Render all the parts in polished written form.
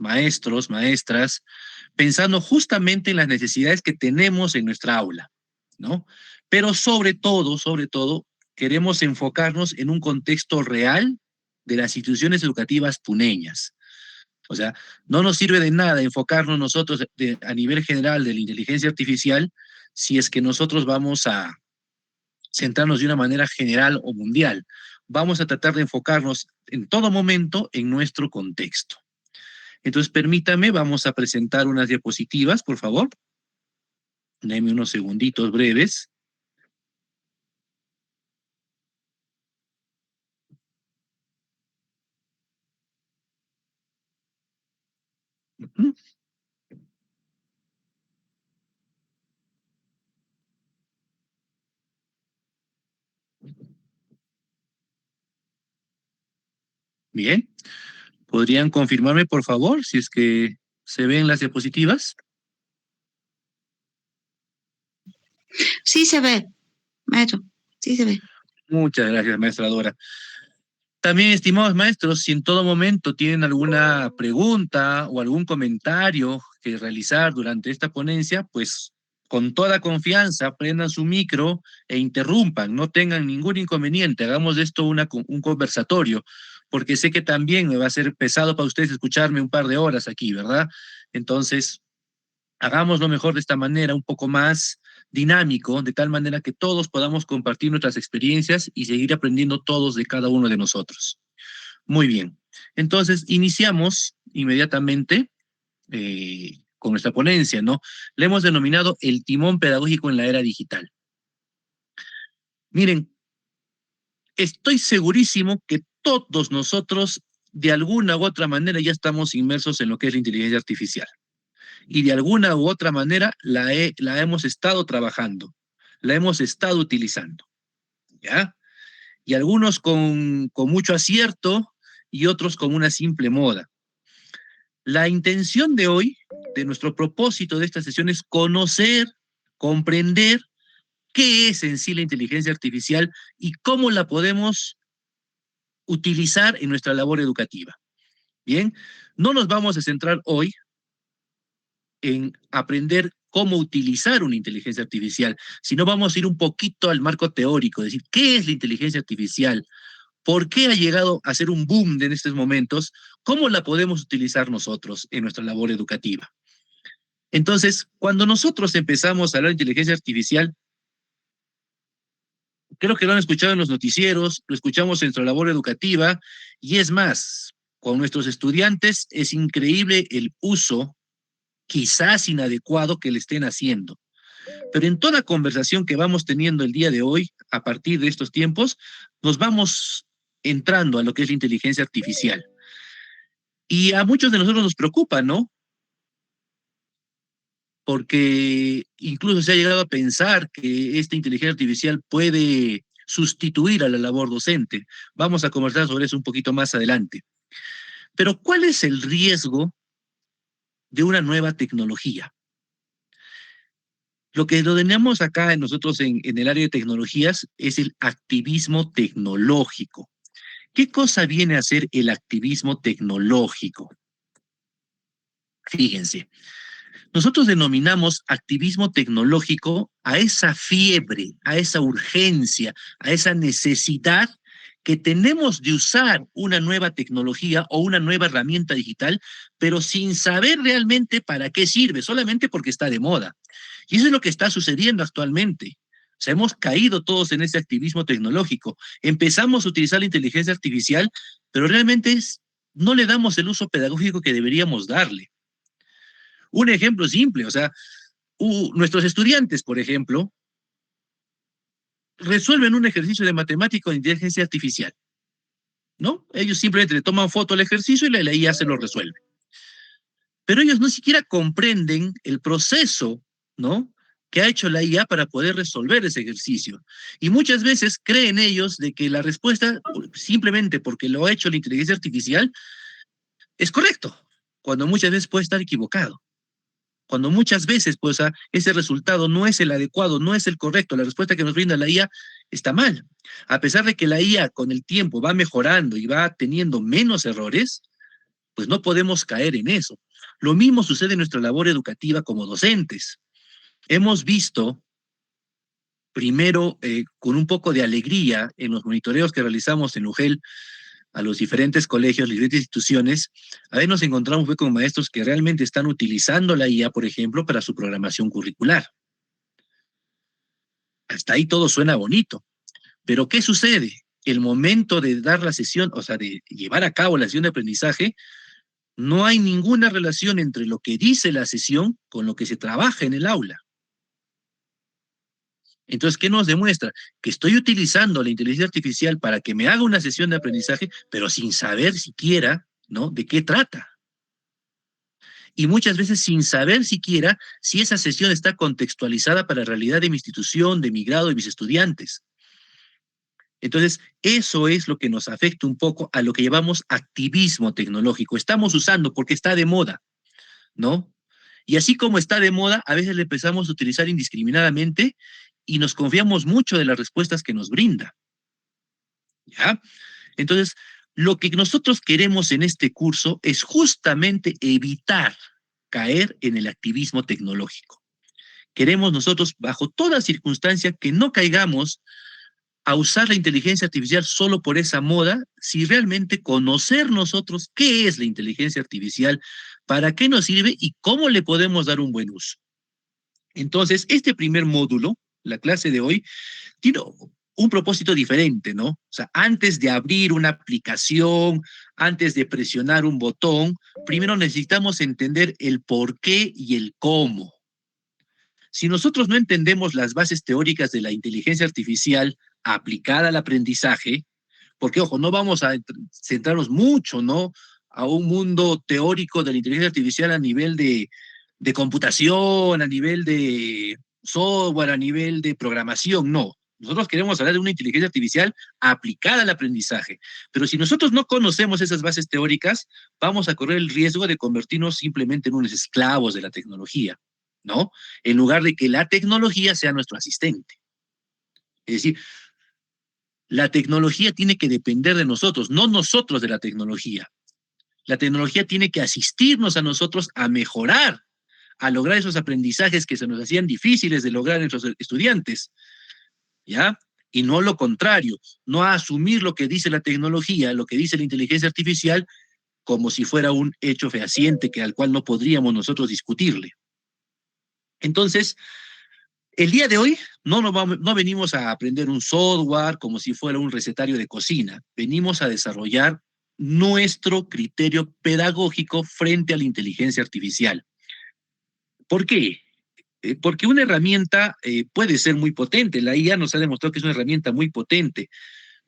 maestros, maestras, pensando justamente en las necesidades que tenemos en nuestra aula, ¿no? Pero sobre todo, queremos enfocarnos en un contexto real de las instituciones educativas puneñas. O sea, no nos sirve de nada enfocarnos nosotros a nivel general de la inteligencia artificial si es que nosotros vamos a centrarnos de una manera general o mundial. Vamos a tratar de enfocarnos en todo momento en nuestro contexto. Entonces, permítame, vamos a presentar unas diapositivas, por favor. Deme unos segunditos breves. Ujú. Bien. ¿Podrían confirmarme, por favor, si es que se ven las diapositivas? Sí se ve, maestro, sí se ve. Muchas gracias, maestra Dora. También, estimados maestros, si en todo momento tienen alguna pregunta o algún comentario que realizar durante esta ponencia, pues con toda confianza prendan su micro e interrumpan, no tengan ningún inconveniente, hagamos de esto un conversatorio, porque sé que también me va a ser pesado para ustedes escucharme un par de horas aquí, ¿verdad? Entonces, hagámoslo mejor de esta manera, un poco más dinámico, de tal manera que todos podamos compartir nuestras experiencias y seguir aprendiendo todos de cada uno de nosotros. Muy bien. Entonces, iniciamos inmediatamente con nuestra ponencia, ¿no? Le hemos denominado el timón pedagógico en la era digital. Miren, estoy segurísimo que todos nosotros, de alguna u otra manera, ya estamos inmersos en lo que es la inteligencia artificial. Y de alguna u otra manera la hemos estado trabajando, la hemos estado utilizando, ¿ya? Y algunos con mucho acierto y otros con una simple moda. La intención de hoy, de nuestro propósito de esta sesión, es conocer, comprender qué es en sí la inteligencia artificial y cómo la podemos utilizar en nuestra labor educativa. Bien, no nos vamos a centrar hoy en aprender cómo utilizar una inteligencia artificial, sino vamos a ir un poquito al marco teórico, es decir, ¿qué es la inteligencia artificial? ¿Por qué ha llegado a ser un boom en estos momentos? ¿Cómo la podemos utilizar nosotros en nuestra labor educativa? Entonces, cuando nosotros empezamos a hablar de inteligencia artificial, creo que lo han escuchado en los noticieros, lo escuchamos en nuestra labor educativa, y es más, con nuestros estudiantes es increíble el uso, quizás inadecuado, que le estén haciendo. Pero en toda conversación que vamos teniendo el día de hoy, a partir de estos tiempos, nos vamos entrando a lo que es la inteligencia artificial. Y a muchos de nosotros nos preocupa, ¿no? Porque incluso se ha llegado a pensar que esta inteligencia artificial puede sustituir a la labor docente. Vamos a conversar sobre eso un poquito más adelante. Pero ¿cuál es el riesgo de una nueva tecnología? Lo que lo tenemos acá nosotros en el área de tecnologías es el activismo tecnológico. ¿Qué cosa viene a ser el activismo tecnológico? Fíjense, nosotros denominamos activismo tecnológico a esa fiebre, a esa urgencia, a esa necesidad que tenemos de usar una nueva tecnología o una nueva herramienta digital, pero sin saber realmente para qué sirve, solamente porque está de moda. Y eso es lo que está sucediendo actualmente. O sea, hemos caído todos en ese activismo tecnológico. Empezamos a utilizar la inteligencia artificial, pero realmente no le damos el uso pedagógico que deberíamos darle. Un ejemplo simple, o sea, nuestros estudiantes, por ejemplo, resuelven un ejercicio de matemática con inteligencia artificial, ¿no? Ellos simplemente le toman foto al ejercicio y la IA se lo resuelve. Pero ellos no siquiera comprenden el proceso, ¿no? Que ha hecho la IA para poder resolver ese ejercicio. Y muchas veces creen ellos de que la respuesta, simplemente porque lo ha hecho la inteligencia artificial, es correcto, cuando muchas veces puede estar equivocado. Cuando muchas veces, pues, ese resultado no es el adecuado, no es el correcto, la respuesta que nos brinda la IA está mal. A pesar de que la IA con el tiempo va mejorando y va teniendo menos errores, Pues no podemos caer en eso. Lo mismo sucede en nuestra labor educativa como docentes. Hemos visto, primero, con un poco de alegría, en los monitoreos que realizamos en UGEL a los diferentes colegios, las diferentes instituciones, a veces nos encontramos con maestros que realmente están utilizando la IA, por ejemplo, para su programación curricular. Hasta ahí todo suena bonito. Pero ¿qué sucede? El momento de dar la sesión, o sea, de llevar a cabo la sesión de aprendizaje, no hay ninguna relación entre lo que dice la sesión con lo que se trabaja en el aula. Entonces, ¿qué nos demuestra? Que estoy utilizando la inteligencia artificial para que me haga una sesión de aprendizaje, pero sin saber siquiera, ¿no?, de qué trata. Y muchas veces sin saber siquiera si esa sesión está contextualizada para la realidad de mi institución, de mi grado, de mis estudiantes. Entonces, eso es lo que nos afecta un poco a lo que llamamos activismo tecnológico. Estamos usando porque está de moda, ¿no? Y así como está de moda, a veces le empezamos a utilizar indiscriminadamente y nos confiamos mucho de las respuestas que nos brinda, ¿ya? Entonces, lo que nosotros queremos en este curso es justamente evitar caer en el activismo tecnológico. Queremos nosotros, bajo toda circunstancia, que no caigamos a usar la inteligencia artificial solo por esa moda, si realmente conocer nosotros qué es la inteligencia artificial, para qué nos sirve y cómo le podemos dar un buen uso. Entonces, este primer módulo, la clase de hoy, tiene un propósito diferente, ¿no? O sea, antes de abrir una aplicación, antes de presionar un botón, primero necesitamos entender el por qué y el cómo. Si nosotros no entendemos las bases teóricas de la inteligencia artificial aplicada al aprendizaje, porque, ojo, no vamos a centrarnos mucho, ¿no?, a un mundo teórico de la inteligencia artificial a nivel de computación, a nivel de software, a nivel de programación, no. Nosotros queremos hablar de una inteligencia artificial aplicada al aprendizaje. Pero si nosotros no conocemos esas bases teóricas, vamos a correr el riesgo de convertirnos simplemente en unos esclavos de la tecnología, ¿no? En lugar de que la tecnología sea nuestro asistente. Es decir, la tecnología tiene que depender de nosotros, no nosotros de la tecnología. La tecnología tiene que asistirnos a nosotros a mejorar, a lograr esos aprendizajes que se nos hacían difíciles de lograr en nuestros estudiantes, ¿ya? Y no lo contrario, no a asumir lo que dice la tecnología, lo que dice la inteligencia artificial, como si fuera un hecho fehaciente que, al cual no podríamos nosotros discutirle. Entonces, el día de hoy no venimos a aprender un software como si fuera un recetario de cocina, venimos a desarrollar nuestro criterio pedagógico frente a la inteligencia artificial. ¿Por qué? Porque una herramienta puede ser muy potente, la IA nos ha demostrado que es una herramienta muy potente,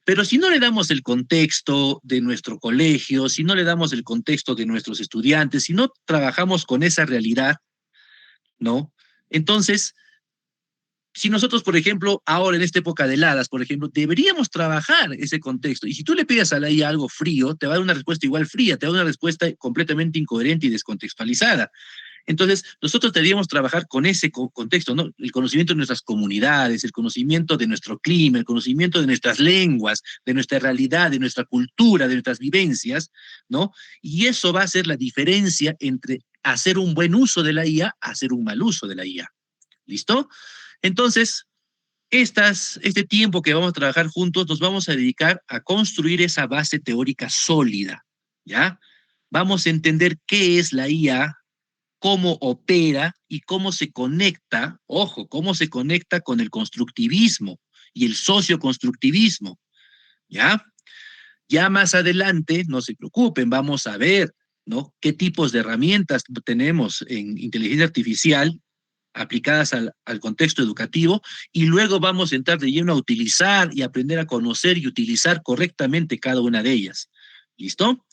pero si no le damos el contexto de nuestro colegio, si no le damos el contexto de nuestros estudiantes, si no trabajamos con esa realidad, ¿no? Entonces, si nosotros, por ejemplo, ahora en esta época de heladas, por ejemplo, deberíamos trabajar ese contexto. Y si tú le pides a la IA algo frío, te va a dar una respuesta igual fría, te va a dar una respuesta completamente incoherente y descontextualizada. Entonces, nosotros deberíamos trabajar con ese contexto, ¿no? El conocimiento de nuestras comunidades, el conocimiento de nuestro clima, el conocimiento de nuestras lenguas, de nuestra realidad, de nuestra cultura, de nuestras vivencias, ¿no? Y eso va a ser la diferencia entre hacer un buen uso de la IA a hacer un mal uso de la IA. ¿Listo? Entonces, este tiempo que vamos a trabajar juntos, nos vamos a dedicar a construir esa base teórica sólida, ¿ya? Vamos a entender qué es la IA, cómo opera y cómo se conecta, ojo, cómo se conecta con el constructivismo y el socioconstructivismo, ¿ya? Ya más adelante, no se preocupen, vamos a ver, ¿no?, qué tipos de herramientas tenemos en inteligencia artificial aplicadas al contexto educativo, y luego vamos a entrar de lleno a utilizar y aprender a conocer y utilizar correctamente cada una de ellas. ¿Listo?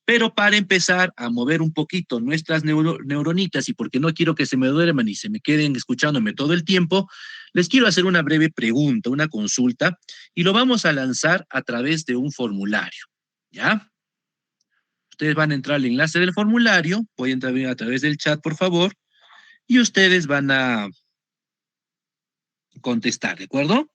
Pero para empezar a mover un poquito nuestras neuronitas, y porque no quiero que se me duerman y se me queden escuchándome todo el tiempo, les quiero hacer una breve pregunta, una consulta, y lo vamos a lanzar a través de un formulario, ¿ya? Ustedes van a entrar al enlace del formulario, voy a entrar a través del chat, por favor, y ustedes van a contestar, ¿de acuerdo?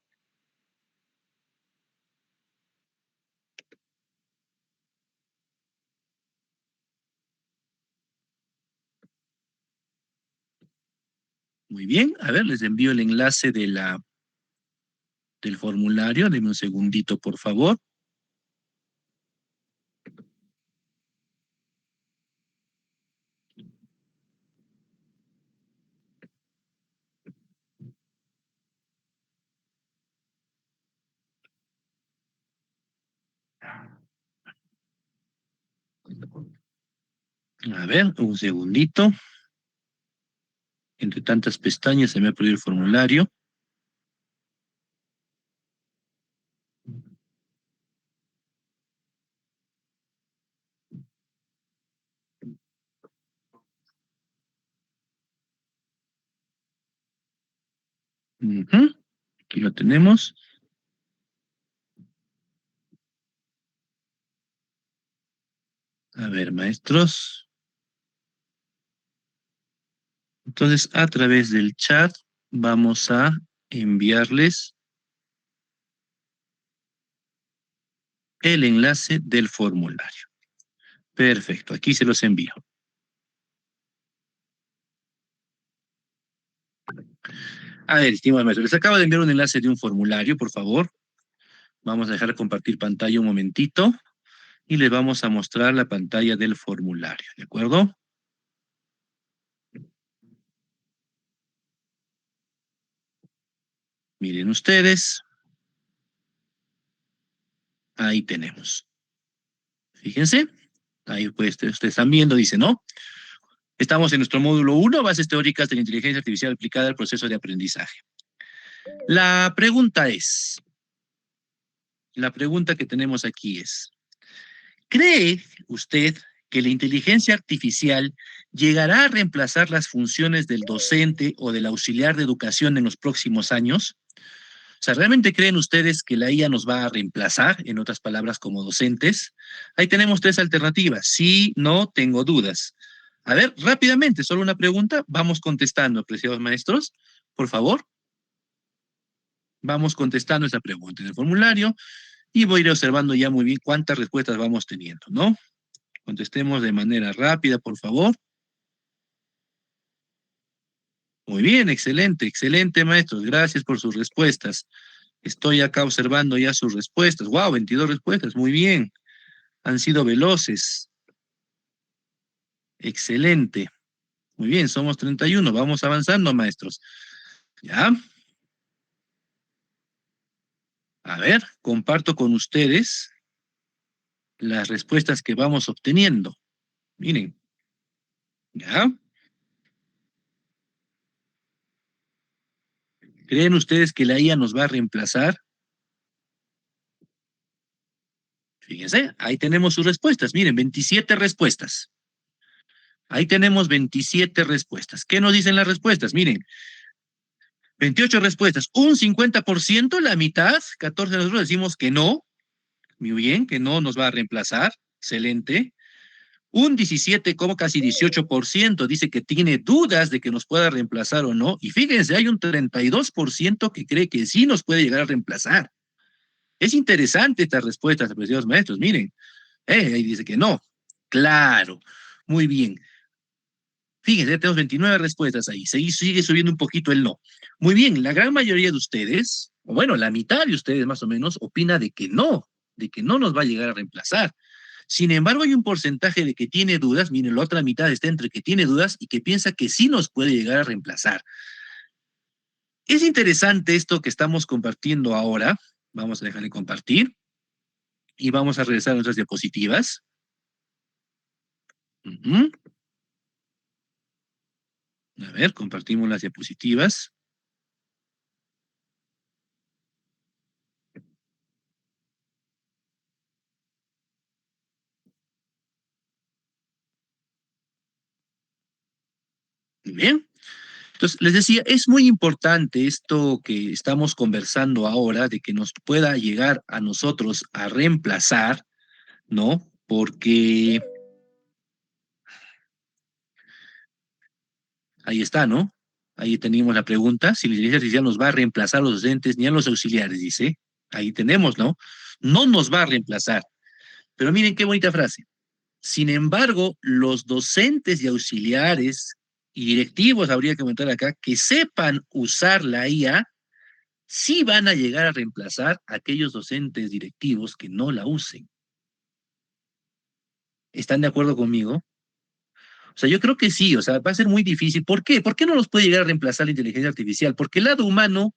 Muy bien, a ver, les envío el enlace del formulario. Denme un segundito, por favor. A ver, un segundito. Entre tantas pestañas se me ha perdido el formulario. Ujú, aquí lo tenemos. A ver, maestros. Entonces, a través del chat vamos a enviarles el enlace del formulario. Perfecto, aquí se los envío. A ver, estimados maestros, les acabo de enviar un enlace de un formulario, por favor. Vamos a dejar de compartir pantalla un momentito y les vamos a mostrar la pantalla del formulario, ¿de acuerdo? Miren ustedes, ahí tenemos. Fíjense, ahí pues ustedes están viendo, dice, ¿no? Estamos en nuestro módulo 1, bases teóricas de la inteligencia artificial aplicada al proceso de aprendizaje. La pregunta la pregunta que tenemos aquí es, ¿cree usted que la inteligencia artificial llegará a reemplazar las funciones del docente o del auxiliar de educación en los próximos años? O sea, ¿realmente creen ustedes que la IA nos va a reemplazar, en otras palabras, como docentes? Ahí tenemos tres alternativas. Sí, no, tengo dudas. A ver, rápidamente, solo una pregunta. Vamos contestando, apreciados maestros. Por favor, vamos contestando esa pregunta en el formulario y voy a ir observando ya muy bien cuántas respuestas vamos teniendo, ¿no? Contestemos de manera rápida, por favor. Muy bien, excelente, excelente, maestros. Gracias por sus respuestas. Estoy acá observando ya sus respuestas. Wow, 22 respuestas. Muy bien. Han sido veloces. Excelente. Muy bien, somos 31. Vamos avanzando, maestros. ¿Ya? A ver, comparto con ustedes las respuestas que vamos obteniendo. Miren, ¿ya? ¿Creen ustedes que la IA nos va a reemplazar? Fíjense, ahí tenemos sus respuestas. Miren, 27 respuestas. Ahí tenemos 27 respuestas. ¿Qué nos dicen las respuestas? Miren, 28 respuestas, un 50%, la mitad, 14 nosotros decimos que no, muy bien, que no nos va a reemplazar, excelente. Un 17, como casi 18% dice que tiene dudas de que nos pueda reemplazar o no. Y fíjense, hay un 32% que cree que sí nos puede llegar a reemplazar. Es interesante estas respuestas, apreciados maestros. Miren, ahí dice que no. Claro, muy bien. Fíjense, tenemos 29 respuestas ahí. Sigue subiendo un poquito el no. Muy bien, la gran mayoría de ustedes, o bueno, la mitad de ustedes más o menos, opina de que no nos va a llegar a reemplazar. Sin embargo, hay un porcentaje de que tiene dudas, miren, la otra mitad está entre que tiene dudas y que piensa que sí nos puede llegar a reemplazar. Es interesante esto que estamos compartiendo ahora. Vamos a dejar de compartir y vamos a regresar a nuestras diapositivas. Uh-huh. A ver, compartimos las diapositivas. Muy bien. Entonces, les decía, es muy importante esto que estamos conversando ahora, de que nos pueda llegar a nosotros a reemplazar, ¿no? Porque ahí está, ¿no? Ahí tenemos la pregunta, si la inteligencia artificial nos va a reemplazar a los docentes ni a los auxiliares, dice. Ahí tenemos, ¿no? No nos va a reemplazar. Pero miren qué bonita frase. Sin embargo, los docentes y auxiliares y directivos, habría que comentar acá, que sepan usar la IA, sí van a llegar a reemplazar a aquellos docentes directivos que no la usen. ¿Están de acuerdo conmigo? O sea, yo creo que sí, o sea, va a ser muy difícil. ¿Por qué? ¿Por qué no los puede llegar a reemplazar la inteligencia artificial? Porque el lado humano,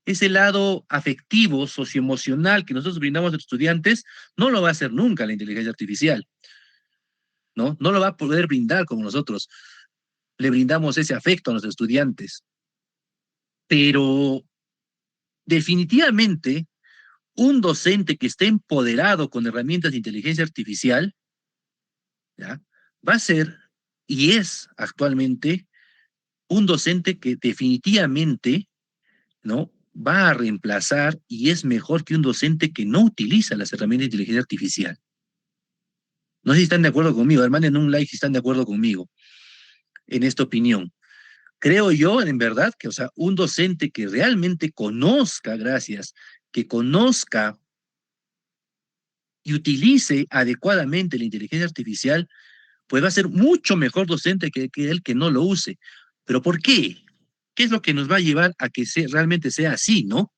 ese lado afectivo, socioemocional que nosotros brindamos a los estudiantes, no lo va a hacer nunca la inteligencia artificial, ¿no? No lo va a poder brindar como nosotros le brindamos ese afecto a los estudiantes. Pero definitivamente, un docente que esté empoderado con herramientas de inteligencia artificial, ¿ya? Va a ser y es actualmente un docente que definitivamente, ¿no? Va a reemplazar y es mejor que un docente que no utiliza las herramientas de inteligencia artificial. No sé si están de acuerdo conmigo, hermano, en un like si están de acuerdo conmigo en esta opinión. Creo yo, en verdad, que, o sea, un docente que realmente conozca, gracias, que conozca y utilice adecuadamente la inteligencia artificial, pues va a ser mucho mejor docente que el que no lo use. ¿Pero por qué? ¿Qué es lo que nos va a llevar a que realmente sea así, no?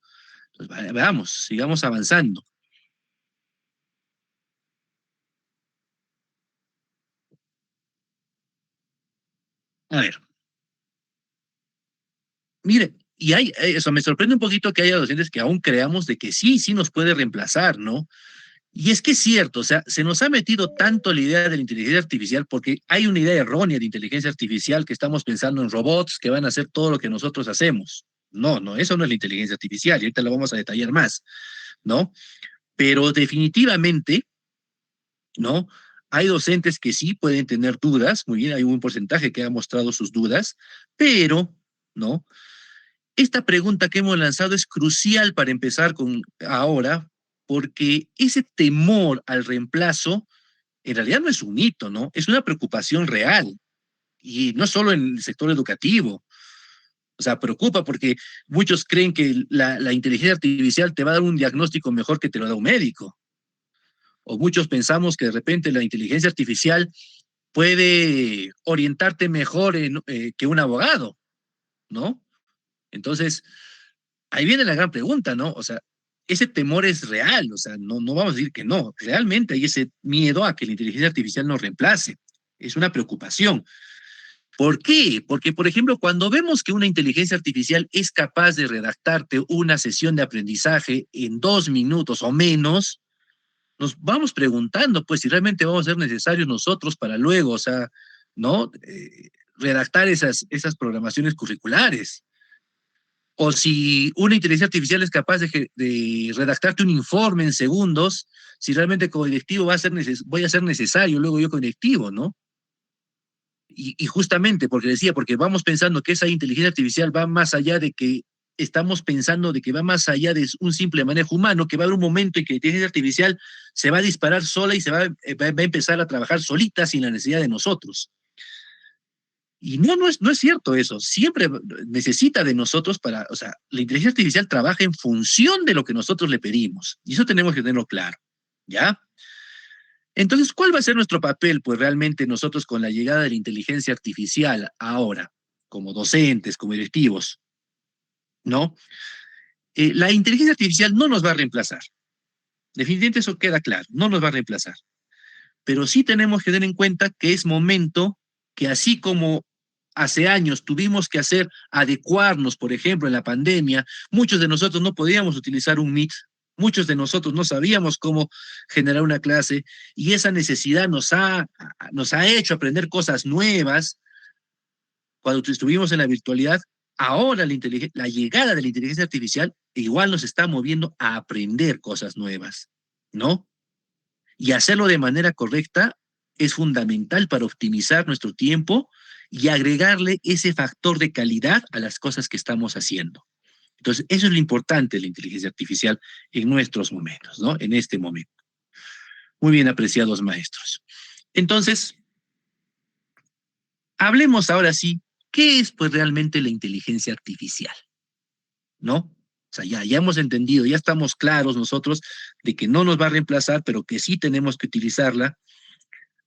Pues veamos, sigamos avanzando. A ver, mire, y hay, eso me sorprende un poquito que haya docentes que aún creamos de que sí, sí nos puede reemplazar, ¿no? Y es que es cierto, o sea, se nos ha metido tanto la idea de la inteligencia artificial porque hay una idea errónea de inteligencia artificial que estamos pensando en robots que van a hacer todo lo que nosotros hacemos. No, no, eso no es la inteligencia artificial y ahorita lo vamos a detallar más, ¿no? Pero definitivamente, ¿no? Hay docentes que sí pueden tener dudas, muy bien, hay un porcentaje que ha mostrado sus dudas, pero, ¿no? Esta pregunta que hemos lanzado es crucial para empezar con ahora, porque ese temor al reemplazo en realidad no es un mito, ¿no? Es una preocupación real. Y no solo en el sector educativo. O sea, preocupa porque muchos creen que la inteligencia artificial te va a dar un diagnóstico mejor que te lo da un médico. O muchos pensamos que de repente la inteligencia artificial puede orientarte mejor que un abogado, ¿no? Entonces, ahí viene la gran pregunta, ¿no? O sea, ese temor es real, o sea, no, no vamos a decir que no. Realmente hay ese miedo a que la inteligencia artificial nos reemplace. Es una preocupación. ¿Por qué? Porque, por ejemplo, cuando vemos que una inteligencia artificial es capaz de redactarte una sesión de aprendizaje en 2 minutos o menos, nos vamos preguntando, pues, si realmente vamos a ser necesarios nosotros para luego, o sea, ¿no? Redactar esas programaciones curriculares. O si una inteligencia artificial es capaz de redactarte un informe en segundos, si realmente como directivo voy a ser necesario luego yo como directivo, ¿no? Y justamente porque decía, porque vamos pensando que esa inteligencia artificial va más allá de que estamos pensando de que va más allá de un simple manejo humano, que va a haber un momento en que la inteligencia artificial se va a disparar sola y va a empezar a trabajar solita sin la necesidad de nosotros. Y no, no es cierto eso. Siempre necesita de nosotros para, o sea, la inteligencia artificial trabaja en función de lo que nosotros le pedimos. Y eso tenemos que tenerlo claro. ¿Ya? Entonces, ¿cuál va a ser nuestro papel? Pues realmente nosotros con la llegada de la inteligencia artificial ahora, como docentes, como directivos, ¿no? La inteligencia artificial no nos va a reemplazar. Definitivamente eso queda claro, no nos va a reemplazar. Pero sí tenemos que tener en cuenta que es momento que así como hace años tuvimos que adecuarnos, por ejemplo, en la pandemia, muchos de nosotros no podíamos utilizar un Meet, muchos de nosotros no sabíamos cómo generar una clase y esa necesidad nos ha hecho aprender cosas nuevas cuando estuvimos en la virtualidad. Ahora la llegada de la inteligencia artificial igual nos está moviendo a aprender cosas nuevas, ¿no? Y hacerlo de manera correcta es fundamental para optimizar nuestro tiempo y agregarle ese factor de calidad a las cosas que estamos haciendo. Entonces, eso es lo importante de la inteligencia artificial en nuestros momentos, ¿no? En este momento. Muy bien apreciados maestros. Entonces, hablemos ahora sí, ¿qué es pues realmente la inteligencia artificial? ¿No? O sea, ya hemos entendido, ya estamos claros nosotros de que no nos va a reemplazar, pero que sí tenemos que utilizarla.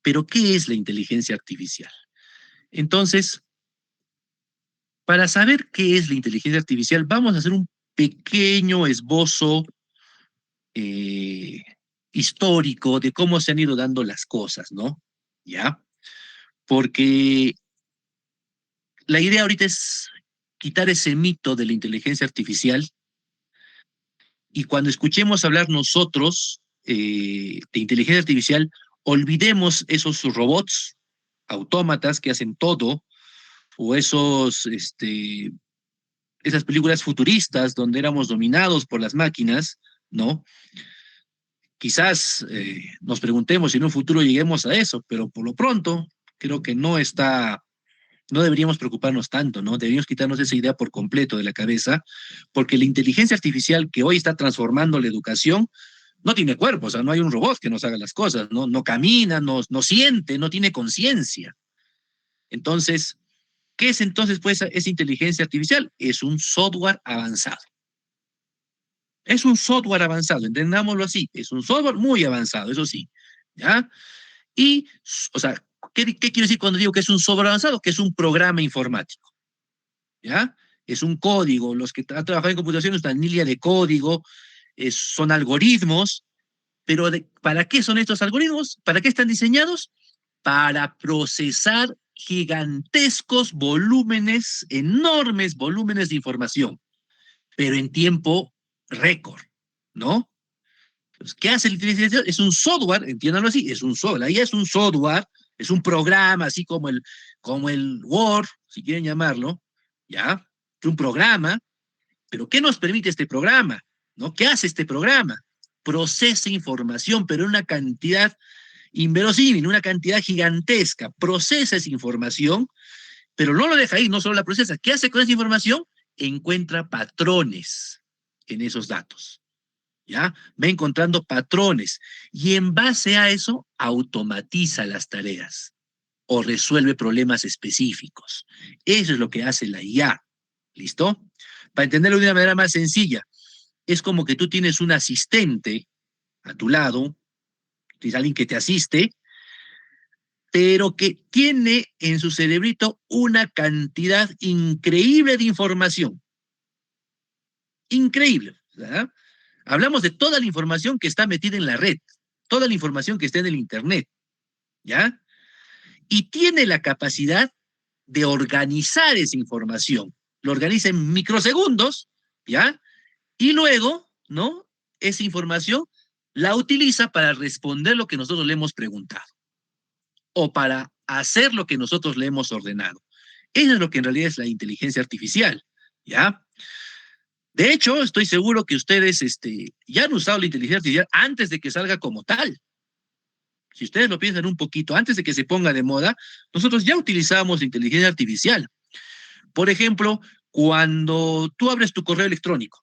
Pero, ¿qué es la inteligencia artificial? Entonces, Para saber qué es la inteligencia artificial, vamos a hacer un pequeño esbozo eh, histórico de cómo se han ido dando las cosas, ¿no? ¿Ya? Porque la idea ahorita es quitar ese mito de la inteligencia artificial y cuando escuchemos hablar nosotros de inteligencia artificial, olvidemos esos robots, autómatas que hacen todo, o esas películas futuristas donde éramos dominados por las máquinas, ¿no? Quizás nos preguntemos si en un futuro lleguemos a eso, pero por lo pronto creo que no deberíamos preocuparnos tanto, ¿no? Deberíamos quitarnos esa idea por completo de la cabeza, porque la inteligencia artificial que hoy está transformando la educación no tiene cuerpo, o sea, no hay un robot que nos haga las cosas, ¿no? No camina, no siente, no tiene conciencia. Entonces, ¿qué es entonces pues esa inteligencia artificial? Es un software avanzado. Es un software avanzado, entendámoslo así, es un software muy avanzado, eso sí, ¿ya? Y, o sea, ¿qué quiero decir cuando digo que es un software avanzado? Que es un programa informático, ¿ya? Es un código, los que han trabajado en computación están en línea de código, son algoritmos, pero ¿para qué son estos algoritmos? ¿Para qué están diseñados? Para procesar gigantescos volúmenes, enormes volúmenes de información, pero en tiempo récord, ¿no? Pues, ¿qué hace la inteligencia artificial? Es un software, entiéndanlo así, es un software, ahí es un software, es un programa, así como el Word, si quieren llamarlo, ¿ya? Es un programa, pero ¿qué nos permite este programa? ¿No? ¿Qué hace este programa? Procesa información, pero en una cantidad inverosímil, una cantidad gigantesca, procesa esa información, pero no lo deja ahí, no solo la procesa. ¿Qué hace con esa información? Encuentra patrones en esos datos. ¿Ya? Va encontrando patrones y en base a eso automatiza las tareas o resuelve problemas específicos. Eso es lo que hace la IA. ¿Listo? Para entenderlo de una manera más sencilla, es como que tú tienes un asistente a tu lado, tienes alguien que te asiste, pero que tiene en su cerebrito una cantidad increíble de información. Increíble. ¿Verdad? Hablamos de toda la información que está metida en la red, toda la información que está en el Internet, ¿ya? Y tiene la capacidad de organizar esa información. Lo organiza en microsegundos, ¿ya? Y luego, ¿no? Esa información la utiliza para responder lo que nosotros le hemos preguntado o para hacer lo que nosotros le hemos ordenado. Eso es lo que en realidad es la inteligencia artificial, ¿ya? De hecho, estoy seguro que ustedes ya han usado la inteligencia artificial antes de que salga como tal. Si ustedes lo piensan un poquito, antes de que se ponga de moda, nosotros ya utilizábamos inteligencia artificial. Por ejemplo, cuando tú abres tu correo electrónico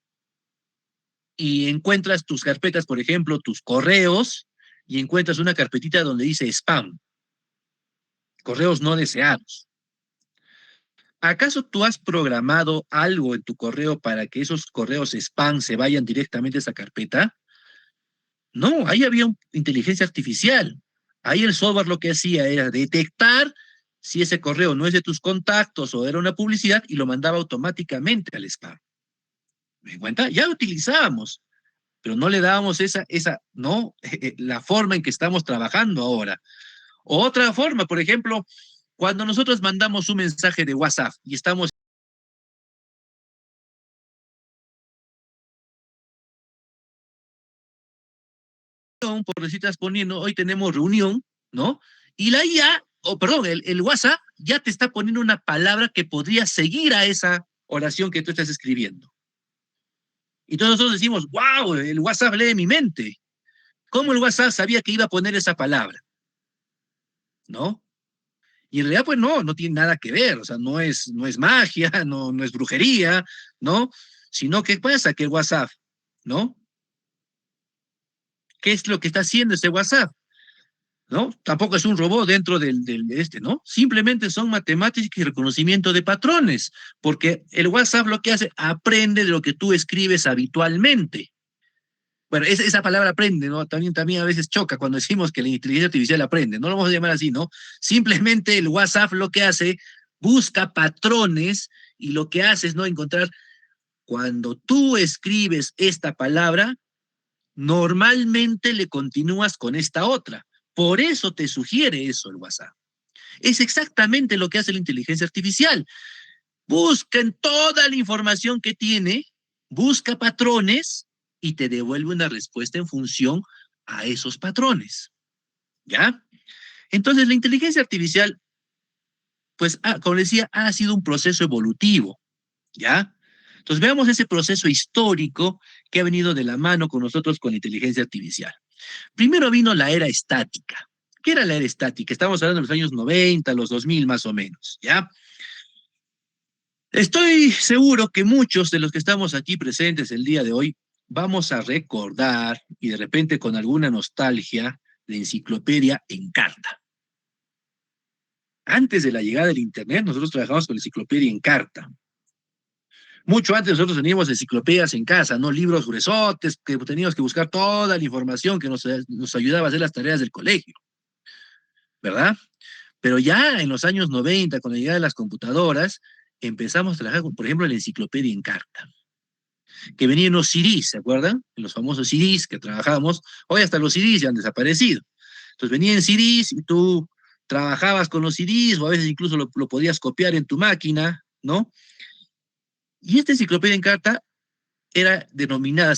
y encuentras tus carpetas, por ejemplo, tus correos, y encuentras una carpetita donde dice spam, correos no deseados. ¿Acaso tú has programado algo en tu correo para que esos correos spam se vayan directamente a esa carpeta? No, ahí había inteligencia artificial. Ahí el software lo que hacía era detectar si ese correo no es de tus contactos o era una publicidad y lo mandaba automáticamente al spam. ¿Me dan cuenta? Ya lo utilizábamos, pero no le dábamos no, la forma en que estamos trabajando ahora. Otra forma, por ejemplo, cuando nosotros mandamos un mensaje de WhatsApp y estamos por recitas poniendo, hoy tenemos reunión, ¿no? Y la IA, perdón, el WhatsApp ya te está poniendo una palabra que podría seguir a esa oración que tú estás escribiendo. Y todos nosotros decimos, wow, el WhatsApp lee mi mente. ¿Cómo el WhatsApp sabía que iba a poner esa palabra? ¿No? Y en realidad, pues no tiene nada que ver, o sea, no es magia, no es brujería, ¿no? Sino, ¿qué pasa? Que el WhatsApp, ¿no? ¿Qué es lo que está haciendo ese WhatsApp? ¿No? Tampoco es un robot dentro ¿no? Simplemente son matemáticas y reconocimiento de patrones, porque el WhatsApp lo que hace, aprende de lo que tú escribes habitualmente. Bueno, esa palabra aprende, ¿no? También a veces choca cuando decimos que la inteligencia artificial aprende, no lo vamos a llamar así, ¿no? Simplemente el WhatsApp lo que hace, busca patrones y lo que hace es no encontrar, cuando tú escribes esta palabra, normalmente le continúas con esta otra. Por eso te sugiere eso el WhatsApp. Es exactamente lo que hace la inteligencia artificial. Busca en toda la información que tiene, busca patrones y te devuelve una respuesta en función a esos patrones. ¿Ya? Entonces, la inteligencia artificial, pues, como decía, ha sido un proceso evolutivo. ¿Ya? Entonces, veamos ese proceso histórico que ha venido de la mano con nosotros con la inteligencia artificial. Primero vino la era estática. ¿Qué era la era estática? Estamos hablando de los años 90, los 2000 más o menos, ¿ya? Estoy seguro que muchos de los que estamos aquí presentes el día de hoy vamos a recordar, y de repente con alguna nostalgia, la enciclopedia en carta. Antes de la llegada del Internet, nosotros trabajamos con la enciclopedia en carta. Mucho antes nosotros teníamos enciclopedias en casa, ¿no? Libros gruesotes, que teníamos que buscar toda la información que nos ayudaba a hacer las tareas del colegio, ¿verdad? Pero ya en los años 90, con la llegada de las computadoras, empezamos a trabajar, por ejemplo, en la enciclopedia en carta, que venían en los CDs, ¿se acuerdan? En los famosos CDs que trabajábamos. Hoy hasta los CDs ya han desaparecido. Entonces venían CDs y tú trabajabas con los CDs, o a veces incluso lo podías copiar en tu máquina, ¿no? Y esta enciclopedia en carta se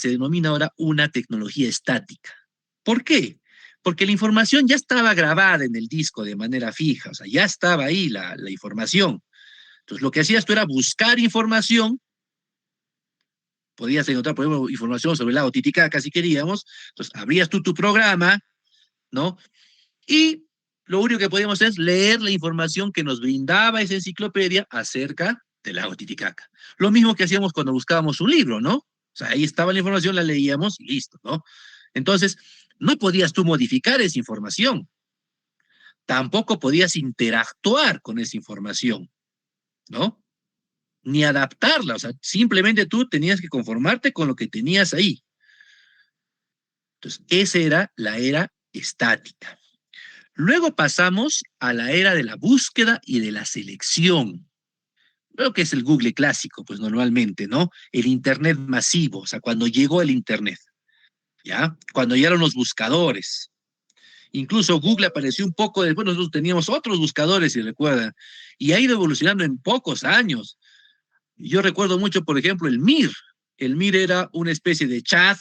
denomina ahora una tecnología estática. ¿Por qué? Porque la información ya estaba grabada en el disco de manera fija, o sea, ya estaba ahí la información. Entonces, lo que hacías tú era buscar información, podías encontrar, por ejemplo, información sobre el lago Titicaca si queríamos, entonces abrías tú tu programa, ¿no? Y lo único que podíamos hacer es leer la información que nos brindaba esa enciclopedia acerca del lago Titicaca. Lo mismo que hacíamos cuando buscábamos un libro, ¿no? O sea, ahí estaba la información, la leíamos y listo, ¿no? Entonces, no podías tú modificar esa información. Tampoco podías interactuar con esa información, ¿no? Ni adaptarla, o sea, simplemente tú tenías que conformarte con lo que tenías ahí. Entonces, esa era la era estática. Luego pasamos a la era de la búsqueda y de la selección. Creo que es el Google clásico, pues normalmente, ¿no? El Internet masivo, o sea, cuando llegó el Internet, ¿ya? Cuando llegaron los buscadores. Incluso Google apareció un poco después, nosotros teníamos otros buscadores, si recuerdan, y ha ido evolucionando en pocos años. Yo recuerdo mucho, por ejemplo, el MIR. El MIR era una especie de chat,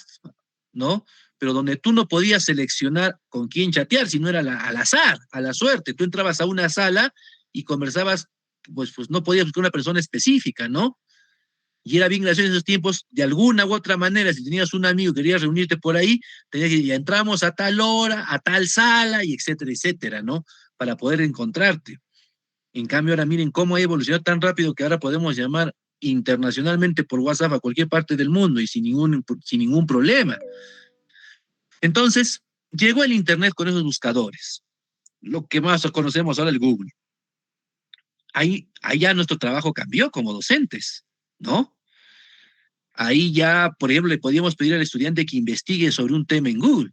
¿no? Pero donde tú no podías seleccionar con quién chatear, sino era al azar, a la suerte. Tú entrabas a una sala y conversabas, pues no podías buscar una persona específica, ¿no? Y era bien gracioso en esos tiempos, de alguna u otra manera, si tenías un amigo, querías reunirte por ahí, tenías que ya entramos a tal hora, a tal sala, y etcétera, ¿no? Para poder encontrarte. En cambio, ahora miren cómo ha evolucionado tan rápido que ahora podemos llamar internacionalmente por WhatsApp a cualquier parte del mundo y sin ningún problema. Entonces, llegó el Internet con esos buscadores, lo que más conocemos ahora, el Google. Ahí ya nuestro trabajo cambió como docentes, ¿no? Ahí ya, por ejemplo, le podíamos pedir al estudiante que investigue sobre un tema en Google,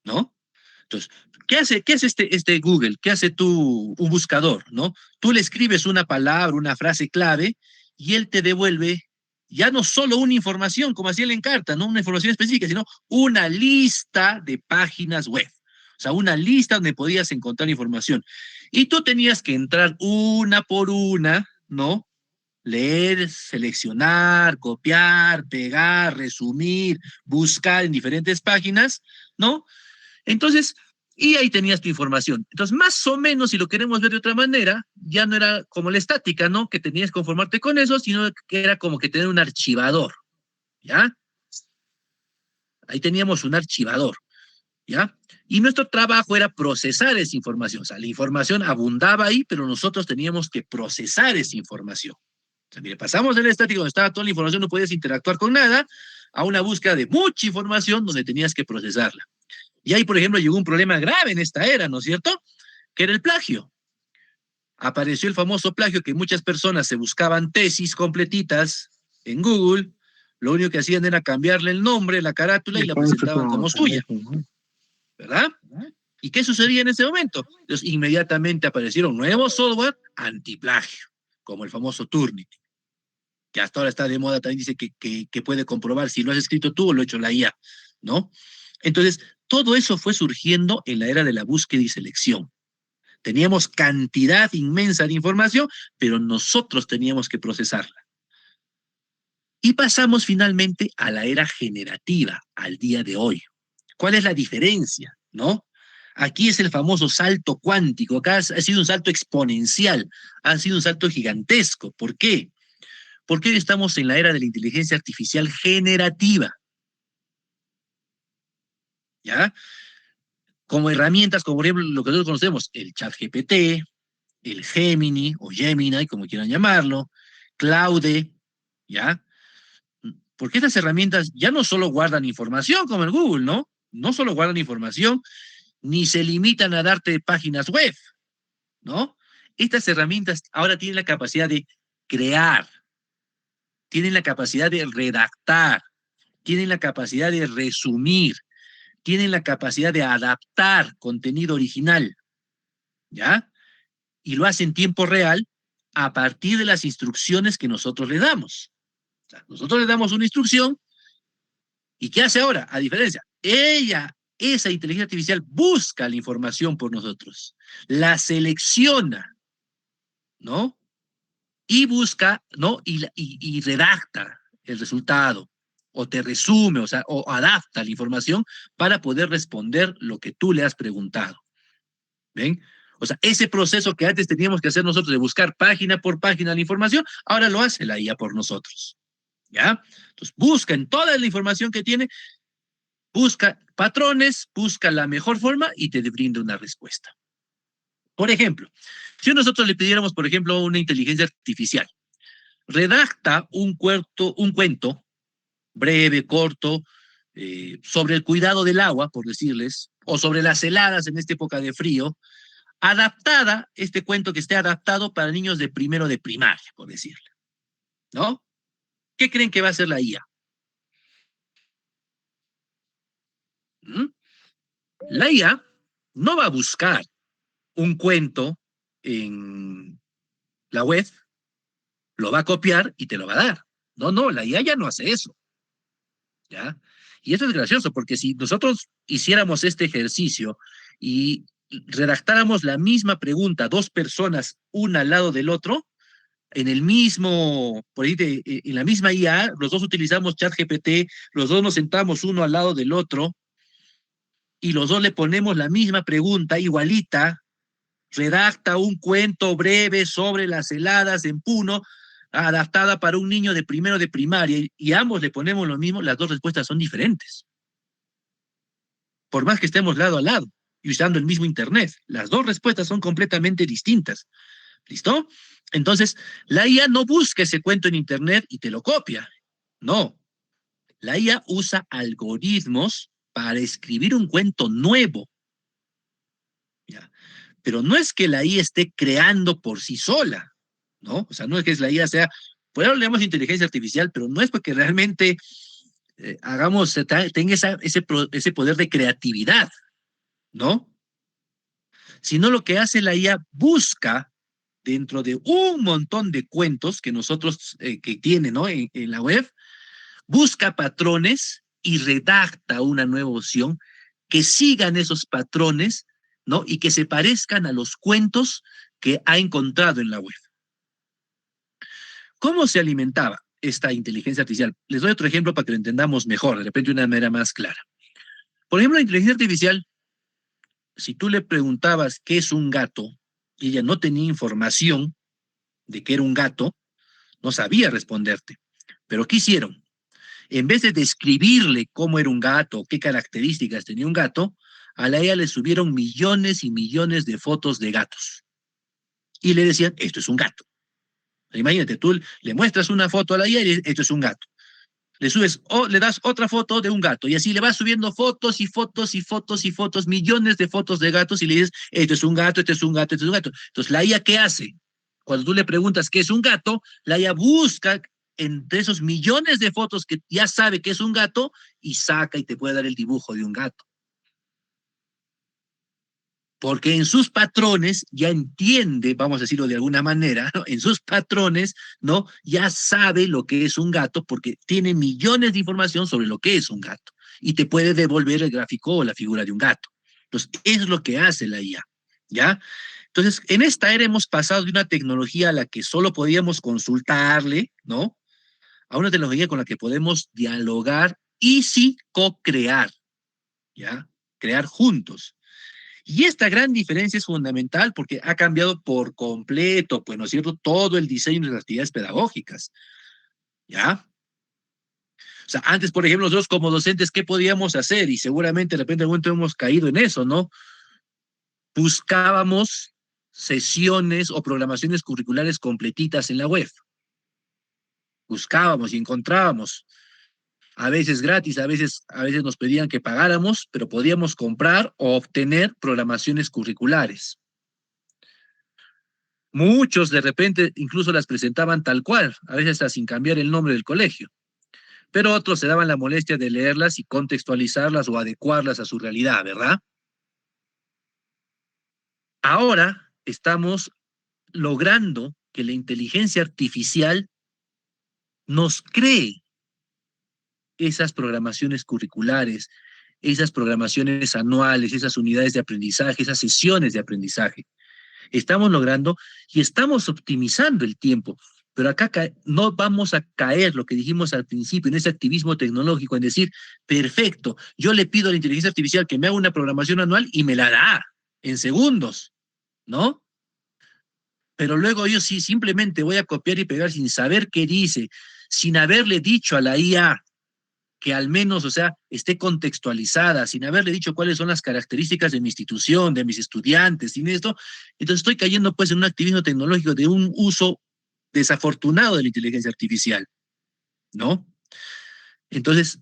¿no? Entonces, ¿qué hace este Google? ¿Qué hace un buscador, ¿no? Tú le escribes una palabra, una frase clave, y él te devuelve ya no solo una información, como hacía él en carta, no una información específica, sino una lista de páginas web. O sea, una lista donde podías encontrar información. Y tú tenías que entrar una por una, ¿no? Leer, seleccionar, copiar, pegar, resumir, buscar en diferentes páginas, ¿no? Entonces, y ahí tenías tu información. Entonces, más o menos, si lo queremos ver de otra manera, ya no era como la estática, ¿no? Que tenías que conformarte con eso, sino que era como que tener un archivador, ¿ya? Ahí teníamos un archivador, ¿ya? Y nuestro trabajo era procesar esa información. O sea, la información abundaba ahí, pero nosotros teníamos que procesar esa información. O sea, mire, pasamos del estático donde estaba toda la información, no podías interactuar con nada, a una búsqueda de mucha información donde tenías que procesarla. Y ahí, por ejemplo, llegó un problema grave en esta era, ¿no es cierto? Que era el plagio. Apareció el famoso plagio que muchas personas se buscaban tesis completitas en Google, lo único que hacían era cambiarle el nombre, la carátula y la presentaban como suya, ¿verdad? ¿Y qué sucedía en ese momento? Entonces, inmediatamente aparecieron nuevos software antiplagio, como el famoso Turnitin, que hasta ahora está de moda, también dice que puede comprobar si lo has escrito tú o lo ha hecho la IA, ¿no? Entonces, todo eso fue surgiendo en la era de la búsqueda y selección. Teníamos cantidad inmensa de información, pero nosotros teníamos que procesarla. Y pasamos finalmente a la era generativa, al día de hoy. ¿Cuál es la diferencia? ¿No? Aquí es el famoso salto cuántico, acá ha sido un salto exponencial, ha sido un salto gigantesco. ¿Por qué? Porque hoy estamos en la era de la inteligencia artificial generativa, ¿ya? Como herramientas, como por ejemplo lo que nosotros conocemos, el ChatGPT, el Gemini o Gemini, como quieran llamarlo, Claude, ¿ya? Porque estas herramientas ya no solo guardan información como el Google, ¿no? No solo guardan información, ni se limitan a darte páginas web, ¿no? Estas herramientas ahora tienen la capacidad de crear, tienen la capacidad de redactar, tienen la capacidad de resumir, tienen la capacidad de adaptar contenido original, ¿ya? Y lo hace en tiempo real a partir de las instrucciones que nosotros le damos. O sea, nosotros le damos una instrucción y ¿qué hace ahora? A diferencia, esa inteligencia artificial busca la información por nosotros, la selecciona, ¿no? Y busca, ¿no? Y redacta el resultado, o te resume, o sea, o adapta la información para poder responder lo que tú le has preguntado. ¿Ven? O sea, ese proceso que antes teníamos que hacer nosotros de buscar página por página la información, ahora lo hace la IA por nosotros. ¿Ya? Entonces, busca en toda la información que tiene, busca patrones, busca la mejor forma y te brinda una respuesta. Por ejemplo, si nosotros le pidiéramos, por ejemplo, una inteligencia artificial, redacta un cuento breve, corto, sobre el cuidado del agua, por decirles, o sobre las heladas en esta época de frío, adaptada, este cuento que esté adaptado para niños de primero de primaria, por decirle, ¿no? ¿Qué creen que va a hacer la IA? ¿Mm? La IA no va a buscar un cuento en la web, lo va a copiar y te lo va a dar. No, no, la IA ya no hace eso, ¿ya? Y esto es gracioso, porque si nosotros hiciéramos este ejercicio y redactáramos la misma pregunta, dos personas, una al lado del otro, en el mismo, por ahí en la misma IA, los dos utilizamos ChatGPT, los dos nos sentamos uno al lado del otro y los dos le ponemos la misma pregunta igualita, redacta un cuento breve sobre las heladas en Puno, adaptada para un niño de primero de primaria, y ambos le ponemos lo mismo, las dos respuestas son diferentes. Por más que estemos lado a lado y usando el mismo Internet, las dos respuestas son completamente distintas. ¿Listo? Entonces, la IA no busca ese cuento en Internet y te lo copia. No. La IA usa algoritmos para escribir un cuento nuevo. ¿Ya? Pero no es que la IA esté creando por sí sola, ¿no? O sea, no es que la IA sea, pues ahora le llamamos inteligencia artificial, pero no es porque realmente tenga ese poder de creatividad, ¿no? Sino lo que hace la IA busca dentro de un montón de cuentos que nosotros, que tiene, ¿no? En la web, busca patrones y redacta una nueva opción que sigan esos patrones, ¿no? Y que se parezcan a los cuentos que ha encontrado en la web. ¿Cómo se alimentaba esta inteligencia artificial? Les doy otro ejemplo para que lo entendamos mejor, de repente de una manera más clara. Por ejemplo, la inteligencia artificial, si tú le preguntabas qué es un gato y ella no tenía información de que era un gato, no sabía responderte. Pero ¿qué hicieron? En vez de describirle cómo era un gato, qué características tenía un gato, a la IA le subieron millones y millones de fotos de gatos. Y le decían, esto es un gato. Imagínate, tú le muestras una foto a la IA y dices, esto es un gato. Le subes, o le das otra foto de un gato, y así le vas subiendo fotos y fotos y fotos y fotos, millones de fotos de gatos, y le dices, esto es un gato, esto es un gato, esto es un gato. Entonces, ¿la IA qué hace? Cuando tú le preguntas qué es un gato, la IA busca entre esos millones de fotos que ya sabe que es un gato y saca y te puede dar el dibujo de un gato. porque en sus patrones ya entiende, vamos a decirlo de alguna manera, ¿no? En sus patrones, ¿no? Ya sabe lo que es un gato porque tiene millones de información sobre lo que es un gato y te puede devolver el gráfico o la figura de un gato. Entonces, es lo que hace la IA, ¿ya? Entonces, en esta era hemos pasado de una tecnología a la que solo podíamos consultarle, ¿no? A una tecnología con la que podemos dialogar y sí co-crear, ¿ya? Crear juntos. Y esta gran diferencia es fundamental porque ha cambiado por completo, pues, ¿no es cierto?, todo el diseño de las actividades pedagógicas, ¿ya? O sea, antes, por ejemplo, nosotros como docentes, ¿qué podíamos hacer? Y seguramente de repente en algún momento hemos caído en eso, ¿no? Buscábamos sesiones o programaciones curriculares completitas en la web. Buscábamos y encontrábamos, a veces gratis, a veces nos pedían que pagáramos, pero podíamos comprar o obtener programaciones curriculares. Muchos de repente incluso las presentaban tal cual, a veces hasta sin cambiar el nombre del colegio, pero otros se daban la molestia de leerlas y contextualizarlas o adecuarlas a su realidad, ¿verdad? Ahora estamos logrando que la inteligencia artificial nos cree esas programaciones curriculares, esas programaciones anuales, esas unidades de aprendizaje, esas sesiones de aprendizaje. Estamos logrando y estamos optimizando el tiempo. Pero acá no vamos a caer, lo que dijimos al principio, en ese activismo tecnológico, en decir, perfecto, yo le pido a la inteligencia artificial que me haga una programación anual y me la da en segundos, ¿no? Pero luego yo sí simplemente voy a copiar y pegar sin saber qué dice, sin haberle dicho a la IA que al menos, o sea, esté contextualizada, sin haberle dicho cuáles son las características de mi institución, de mis estudiantes, sin esto, entonces estoy cayendo pues en un activismo tecnológico de un uso desafortunado de la inteligencia artificial, ¿no? Entonces,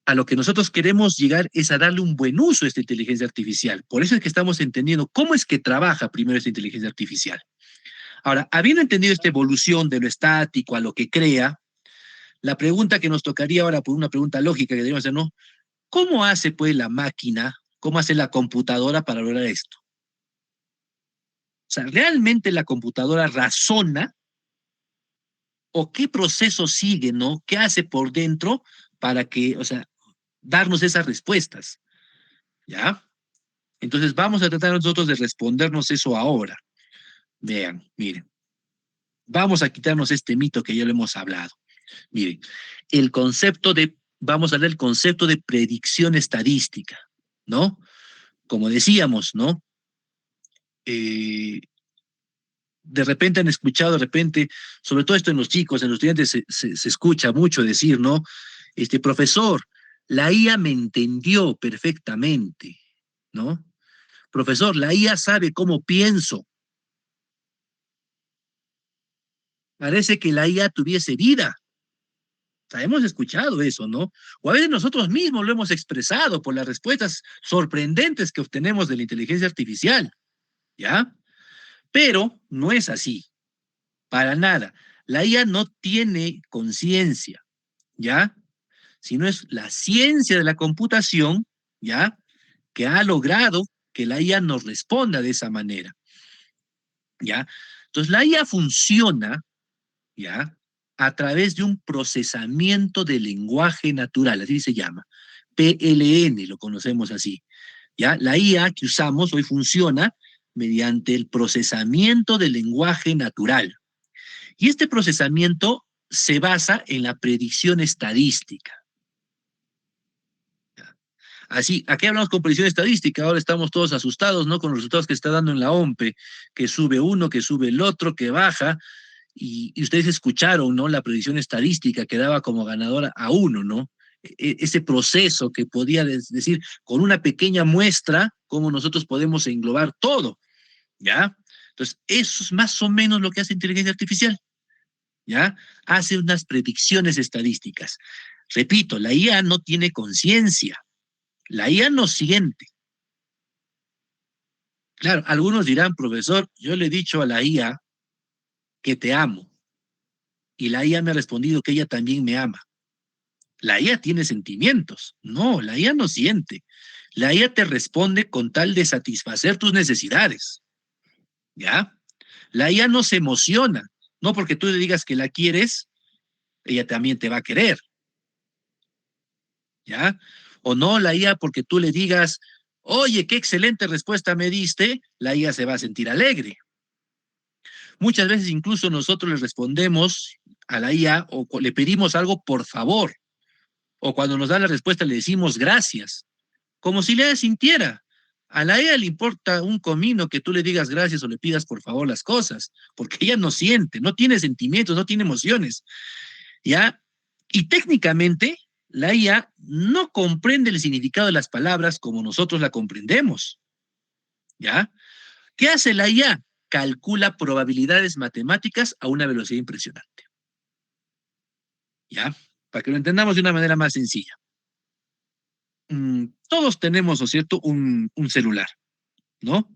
a lo que nosotros queremos llegar es a darle un buen uso a esta inteligencia artificial. Por eso es que estamos entendiendo cómo es que trabaja primero esta inteligencia artificial. Ahora, habiendo entendido esta evolución de lo estático a lo que crea, la pregunta que nos tocaría ahora, por una pregunta lógica que debemos hacer, ¿no? ¿Cómo hace pues la máquina, cómo hace la computadora para lograr esto? O sea, ¿realmente la computadora razona o qué proceso sigue, ¿no? ¿Qué hace por dentro para que, o sea, darnos esas respuestas? ¿Ya? Entonces vamos a tratar nosotros de respondernos eso ahora. Vean, miren, vamos a quitarnos este mito que ya lo hemos hablado. Miren, vamos a ver el concepto de predicción estadística, ¿no? Como decíamos, ¿no? De repente han escuchado, de repente, sobre todo esto en los chicos, en los estudiantes se escucha mucho decir, ¿no? Profesor, la IA me entendió perfectamente, ¿no? Profesor, la IA sabe cómo pienso. Parece que la IA tuviese vida. O sea, hemos escuchado eso, ¿no? O a veces nosotros mismos lo hemos expresado por las respuestas sorprendentes que obtenemos de la inteligencia artificial, ¿ya? Pero no es así. Para nada. La IA no tiene conciencia, ¿ya? Sino es la ciencia de la computación, ¿ya? Que ha logrado que la IA nos responda de esa manera, ¿ya? Entonces, la IA funciona, ¿ya? A través de un procesamiento de lenguaje natural, así se llama. PLN, lo conocemos así, ¿ya? La IA que usamos hoy funciona mediante el procesamiento del lenguaje natural. Y este procesamiento se basa en la predicción estadística. Así, aquí hablamos con predicción estadística, ahora estamos todos asustados, ¿no? Con los resultados que está dando en la OMPE, que sube uno, que sube el otro, que baja, y ustedes escucharon, ¿no? La predicción estadística que daba como ganadora a uno, ¿no? Ese proceso que podía decir, con una pequeña muestra, cómo nosotros podemos englobar todo, ¿ya? Entonces, eso es más o menos lo que hace inteligencia artificial. ¿Ya? Hace unas predicciones estadísticas. Repito, la IA no tiene conciencia, la IA no siente. Claro, algunos dirán, profesor, yo le he dicho a la IA que te amo, y la IA me ha respondido que ella también me ama. La IA tiene sentimientos. No, la IA no siente. La IA te responde con tal de satisfacer tus necesidades, ¿ya? La IA no se emociona, no porque tú le digas que la quieres, ella también te va a querer, ¿ya? O no la IA porque tú le digas, oye, qué excelente respuesta me diste, la IA se va a sentir alegre. Muchas veces incluso nosotros le respondemos a la IA o le pedimos algo por favor, o cuando nos da la respuesta le decimos gracias, como si la IA sintiera. A la IA le importa un comino que tú le digas gracias o le pidas por favor las cosas, porque ella no siente, no tiene sentimientos, no tiene emociones, ¿ya? Y técnicamente, la IA no comprende el significado de las palabras como nosotros la comprendemos, ¿ya? ¿Qué hace la IA? Calcula probabilidades matemáticas a una velocidad impresionante, ¿ya? Para que lo entendamos de una manera más sencilla. Todos tenemos, ¿no es cierto?, un celular, ¿no?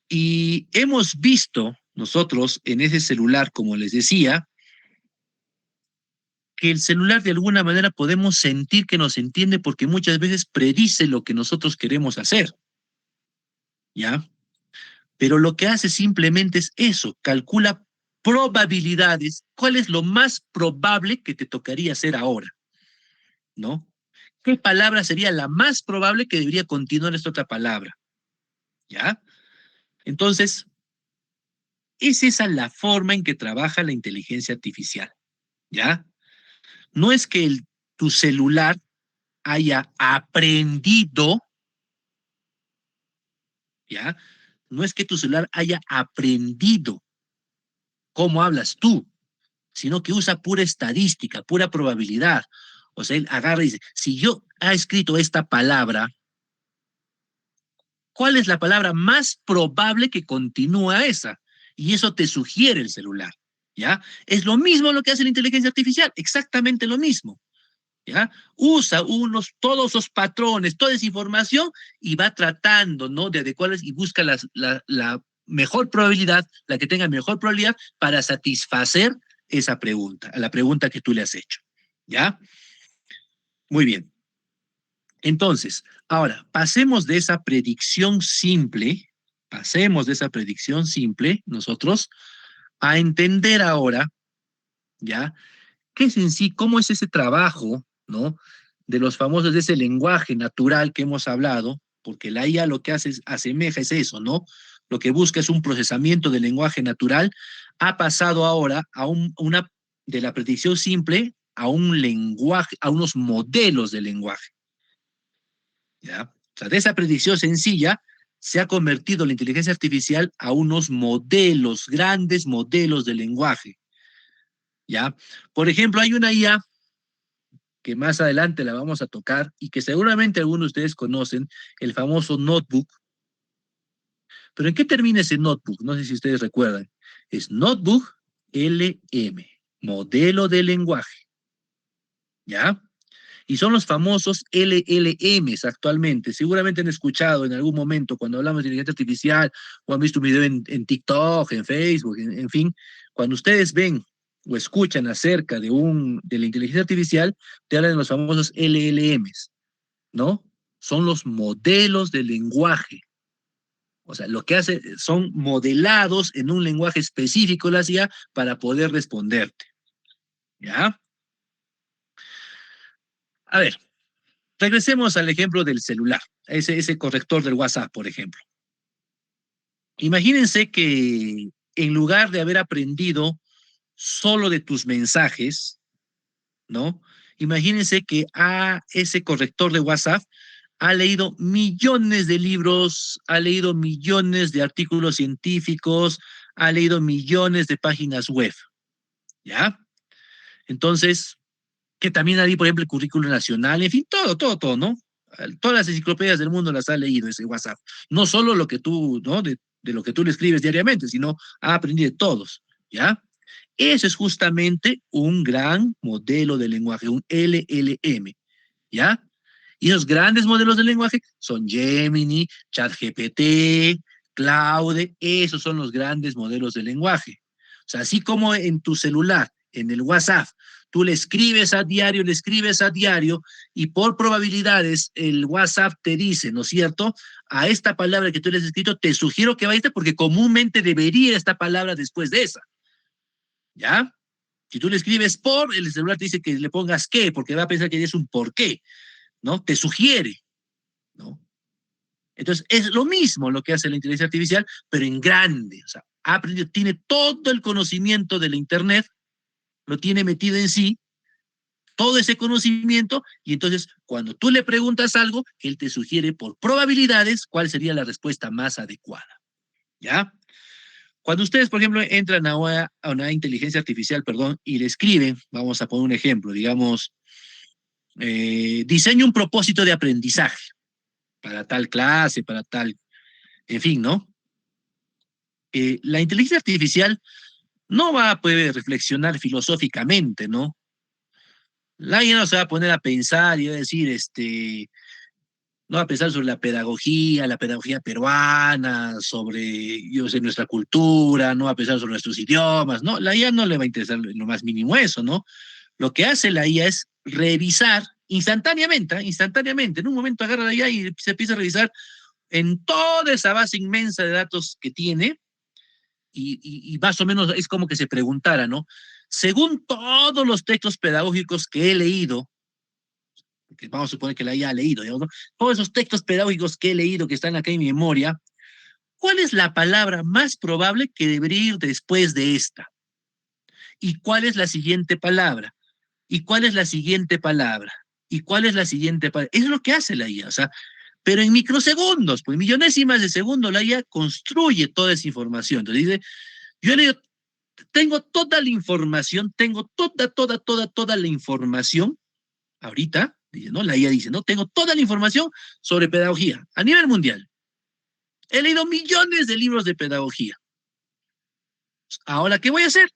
Y hemos visto nosotros en ese celular, como les decía, que el celular de alguna manera podemos sentir que nos entiende porque muchas veces predice lo que nosotros queremos hacer, ¿ya? Pero lo que hace simplemente es eso, calcula probabilidades, cuál es lo más probable que te tocaría hacer ahora, ¿no? ¿Qué palabra sería la más probable que debería continuar esta otra palabra? ¿Ya? Entonces, es esa la forma en que trabaja la inteligencia artificial, ¿ya? No es que tu celular haya aprendido, ¿ya? No es que tu celular haya aprendido cómo hablas tú, sino que usa pura estadística, pura probabilidad. O sea, él agarra y dice, si yo he escrito esta palabra, ¿cuál es la palabra más probable que continúa esa? Y eso te sugiere el celular, ¿ya? Es lo mismo lo que hace la inteligencia artificial, exactamente lo mismo, ¿ya? Usa todos esos patrones, toda esa información y va tratando, ¿no?, de adecuarlas y busca la mejor probabilidad, la que tenga mejor probabilidad para satisfacer esa pregunta, a la pregunta que tú le has hecho, ¿ya? Muy bien. Entonces, ahora, pasemos de esa predicción simple, nosotros, a entender ahora, ¿ya? ¿Qué es en sí, cómo es ese trabajo, ¿no?, de los famosos, de ese lenguaje natural que hemos hablado, porque la IA lo que hace es, asemeja es eso, ¿no? Lo que busca es un procesamiento del lenguaje natural, ha pasado ahora a de la predicción simple a un lenguaje, a unos modelos de lenguaje, ¿ya? O sea, de esa predicción sencilla se ha convertido la inteligencia artificial a unos modelos, grandes modelos de lenguaje, ¿ya? Por ejemplo, hay una IA que más adelante la vamos a tocar y que seguramente algunos de ustedes conocen, el famoso notebook. Pero ¿en qué termina ese notebook? No sé si ustedes recuerdan. Es Notebook LM, modelo de lenguaje, ¿ya? Y son los famosos LLMs actualmente. Seguramente han escuchado en algún momento cuando hablamos de inteligencia artificial o han visto un video en TikTok, en Facebook, en fin, cuando ustedes ven o escuchan acerca de la inteligencia artificial, te hablan de los famosos LLMs, ¿no? Son los modelos de lenguaje. O sea, lo que hace son modelados en un lenguaje específico la IA para poder responderte, ¿ya? A ver, regresemos al ejemplo del celular, ese corrector del WhatsApp, por ejemplo. Imagínense que en lugar de haber aprendido solo de tus mensajes, ¿no? Imagínense que ese corrector de WhatsApp ha leído millones de libros, ha leído millones de artículos científicos, ha leído millones de páginas web, ¿ya? Entonces, que también ha leído, por ejemplo, el currículo nacional, en fin, todo, ¿no? Todas las enciclopedias del mundo las ha leído ese WhatsApp. No solo lo que tú, ¿no? De lo que tú le escribes diariamente, sino ha aprendido de todos, ¿ya? Ese es justamente un gran modelo de lenguaje, un LLM, ¿ya? Y esos grandes modelos de lenguaje son Gemini, ChatGPT, Claude, esos son los grandes modelos de lenguaje. O sea, así como en tu celular, en el WhatsApp, Tú le escribes a diario, y por probabilidades el WhatsApp te dice, ¿no es cierto? A esta palabra que tú le has escrito, te sugiero que vayas porque comúnmente debería ir esta palabra después de esa, ¿ya? Si tú le escribes por, el celular te dice que le pongas qué, porque va a pensar que es un por qué, ¿no? Te sugiere, ¿no? Entonces, es lo mismo lo que hace la inteligencia artificial, pero en grande. O sea, ha aprendido, tiene todo el conocimiento de la Internet, lo tiene metido en sí, todo ese conocimiento, y entonces, cuando tú le preguntas algo, él te sugiere por probabilidades cuál sería la respuesta más adecuada. ¿Ya? Cuando ustedes, por ejemplo, entran a una inteligencia artificial, perdón, y le escriben, vamos a poner un ejemplo, digamos, diseño un propósito de aprendizaje para tal clase, para tal, en fin, ¿no? La inteligencia artificial no va a poder reflexionar filosóficamente, ¿no? La IA no se va a poner a pensar y va a decir, no va a pensar sobre la pedagogía peruana, sobre, yo sé, nuestra cultura, no va a pensar sobre nuestros idiomas, ¿no? La IA no le va a interesar en lo más mínimo eso, ¿no? Lo que hace la IA es revisar instantáneamente, en un momento agarra la IA y se empieza a revisar en toda esa base inmensa de datos que tiene, y más o menos es como que se preguntara, ¿no? Según todos los textos pedagógicos que he leído, que vamos a suponer que la IA ha leído, digamos, ¿no? Todos esos textos pedagógicos que he leído, que están acá en mi memoria, ¿cuál es la palabra más probable que debería ir después de esta? ¿Y cuál es la siguiente palabra? ¿Y cuál es la siguiente palabra? ¿Y cuál es la siguiente palabra? Eso es lo que hace la IA, o sea, pero en microsegundos, pues millonésimas de segundo, la IA construye toda esa información. Entonces dice, yo he leído, tengo toda la información, tengo toda la información ahorita, dice, ¿no? La IA dice, ¿no? Tengo toda la información sobre pedagogía a nivel mundial. He leído millones de libros de pedagogía. Ahora, ¿qué voy a hacer?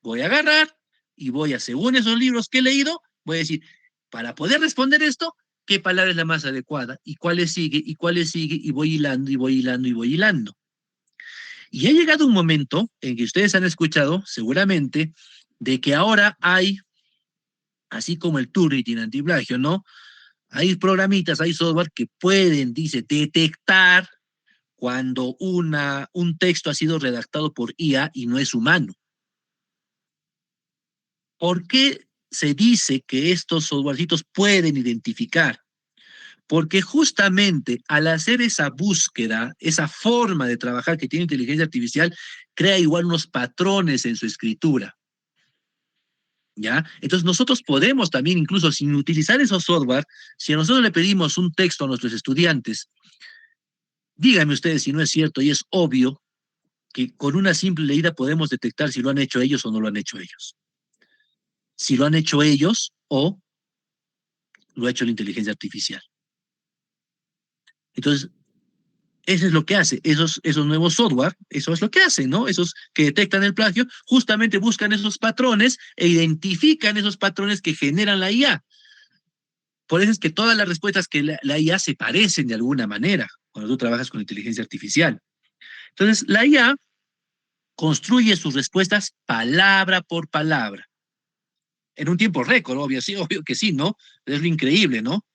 Voy a agarrar y voy a, según esos libros que he leído, voy a decir, para poder responder esto, ¿qué palabra es la más adecuada? ¿Y cuáles sigue? ¿Y cuáles sigue? Y voy hilando, y voy hilando, y voy hilando. Y ha llegado un momento en que ustedes han escuchado, seguramente, de que ahora hay, así como el Turing antiplagio, ¿no? Hay programitas, hay software que pueden, dice, detectar cuando un texto ha sido redactado por IA y no es humano. ¿Por qué se dice que estos softwarecitos pueden identificar? Porque justamente al hacer esa búsqueda, esa forma de trabajar que tiene inteligencia artificial, crea igual unos patrones en su escritura. ¿Ya? Entonces nosotros podemos también, incluso sin utilizar esos software, si a nosotros le pedimos un texto a nuestros estudiantes, díganme ustedes si no es cierto, y es obvio que con una simple leída podemos detectar si lo han hecho ellos o no lo han hecho ellos. Si lo han hecho ellos o lo ha hecho la inteligencia artificial. Entonces, eso es lo que hace, esos nuevos software, eso es lo que hacen, ¿no? Esos que detectan el plagio, justamente buscan esos patrones e identifican esos patrones que generan la IA. Por eso es que todas las respuestas que la IA se parecen de alguna manera cuando tú trabajas con inteligencia artificial. Entonces, la IA construye sus respuestas palabra por palabra, en un tiempo récord, obvio, sí, obvio que sí, ¿no? Es lo increíble, ¿no?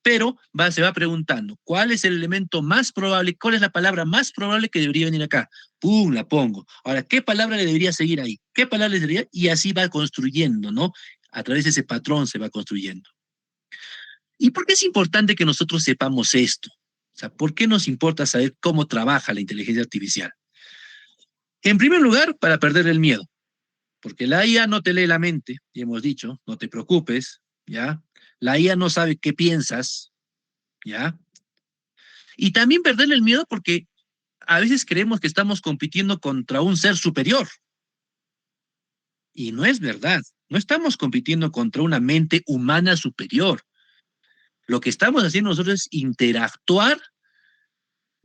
Pero se va preguntando, ¿cuál es el elemento más probable, cuál es la palabra más probable que debería venir acá? ¡Pum! La pongo. Ahora, ¿qué palabra le debería seguir ahí? ¿Qué palabra le debería? Y así va construyendo, ¿no? A través de ese patrón se va construyendo. ¿Y por qué es importante que nosotros sepamos esto? O sea, ¿por qué nos importa saber cómo trabaja la inteligencia artificial? En primer lugar, para perder el miedo, porque la IA no te lee la mente, y hemos dicho, no te preocupes, ¿ya? La IA no sabe qué piensas, ¿ya? Y también perderle el miedo porque a veces creemos que estamos compitiendo contra un ser superior, y no es verdad. No estamos compitiendo contra una mente humana superior. Lo que estamos haciendo nosotros es interactuar.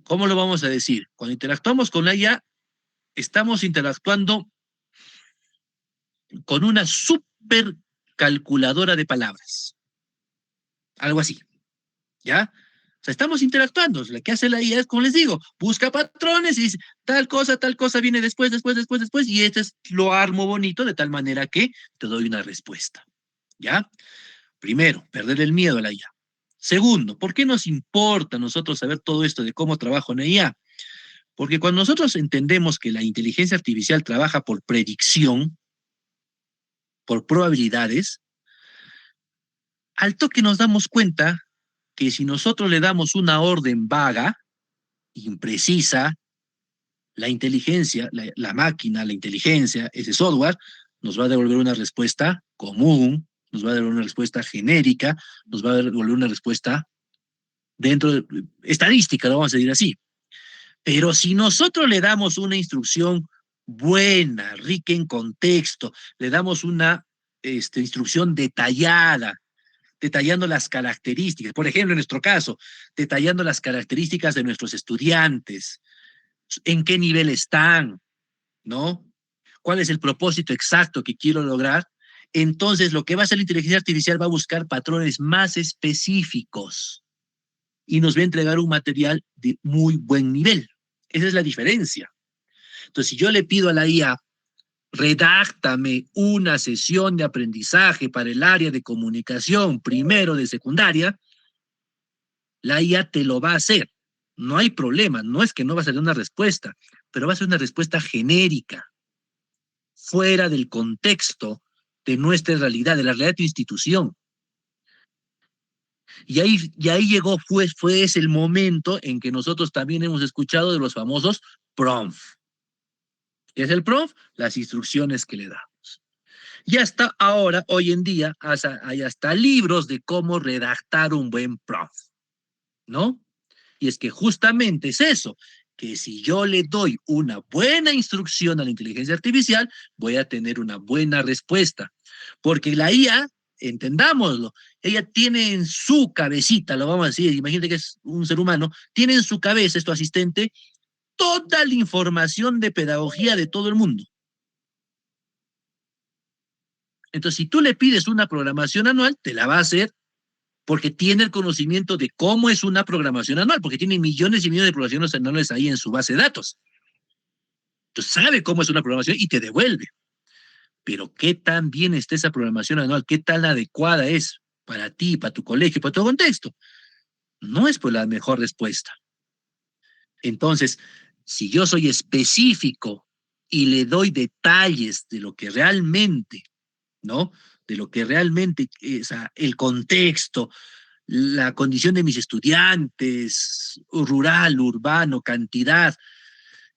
¿Cómo lo vamos a decir? Cuando interactuamos con la IA, estamos interactuando con una super calculadora de palabras. Algo así, ¿ya? O sea, estamos interactuando. Lo que hace la IA es, como les digo, busca patrones y dice, tal cosa viene después, y este es lo armo bonito de tal manera que te doy una respuesta. ¿ya? Primero, perder el miedo a la IA. Segundo, ¿por qué nos importa a nosotros saber todo esto de cómo trabaja una IA? Porque cuando nosotros entendemos que la inteligencia artificial trabaja por predicción, por probabilidades, al toque nos damos cuenta que si nosotros le damos una orden vaga, imprecisa, la inteligencia, la máquina, la inteligencia, ese software, nos va a devolver una respuesta común, nos va a devolver una respuesta genérica, nos va a devolver una respuesta dentro de estadística, lo vamos a decir así. Pero si nosotros le damos una instrucción buena, rica en contexto, le damos una instrucción detallada, detallando las características, por ejemplo, en nuestro caso, detallando las características de nuestros estudiantes, en qué nivel están, ¿no? ¿Cuál es el propósito exacto que quiero lograr? Entonces, lo que va a hacer la inteligencia artificial va a buscar patrones más específicos y nos va a entregar un material de muy buen nivel. Esa es la diferencia. Entonces, si yo le pido a la IA, redáctame una sesión de aprendizaje para el área de comunicación primero de secundaria, la IA te lo va a hacer. No hay problema, no es que no va a ser una respuesta, pero va a ser una respuesta genérica, fuera del contexto de nuestra realidad, de la realidad de tu institución. Y ahí llegó, fue ese el momento en que nosotros también hemos escuchado de los famosos prompts. ¿Qué es el prompt? Las instrucciones que le damos. Y hasta ahora, hoy en día, hay hasta libros de cómo redactar un buen prompt, ¿no? Y es que justamente es eso, que si yo le doy una buena instrucción a la inteligencia artificial, voy a tener una buena respuesta. Porque la IA, entendámoslo, ella tiene en su cabecita, lo vamos a decir, imagínate que es un ser humano, tiene en su cabeza, es tu asistente, toda la información de pedagogía de todo el mundo. Entonces, si tú le pides una programación anual, te la va a hacer porque tiene el conocimiento de cómo es una programación anual, porque tiene millones y millones de programaciones anuales ahí en su base de datos. Entonces, sabe cómo es una programación y te devuelve. Pero qué tan bien está esa programación anual, qué tan adecuada es para ti, para tu colegio, para tu contexto. No es pues la mejor respuesta. Entonces, si yo soy específico y le doy detalles de lo que realmente, ¿no? De lo que realmente es el contexto, la condición de mis estudiantes, rural, urbano, cantidad,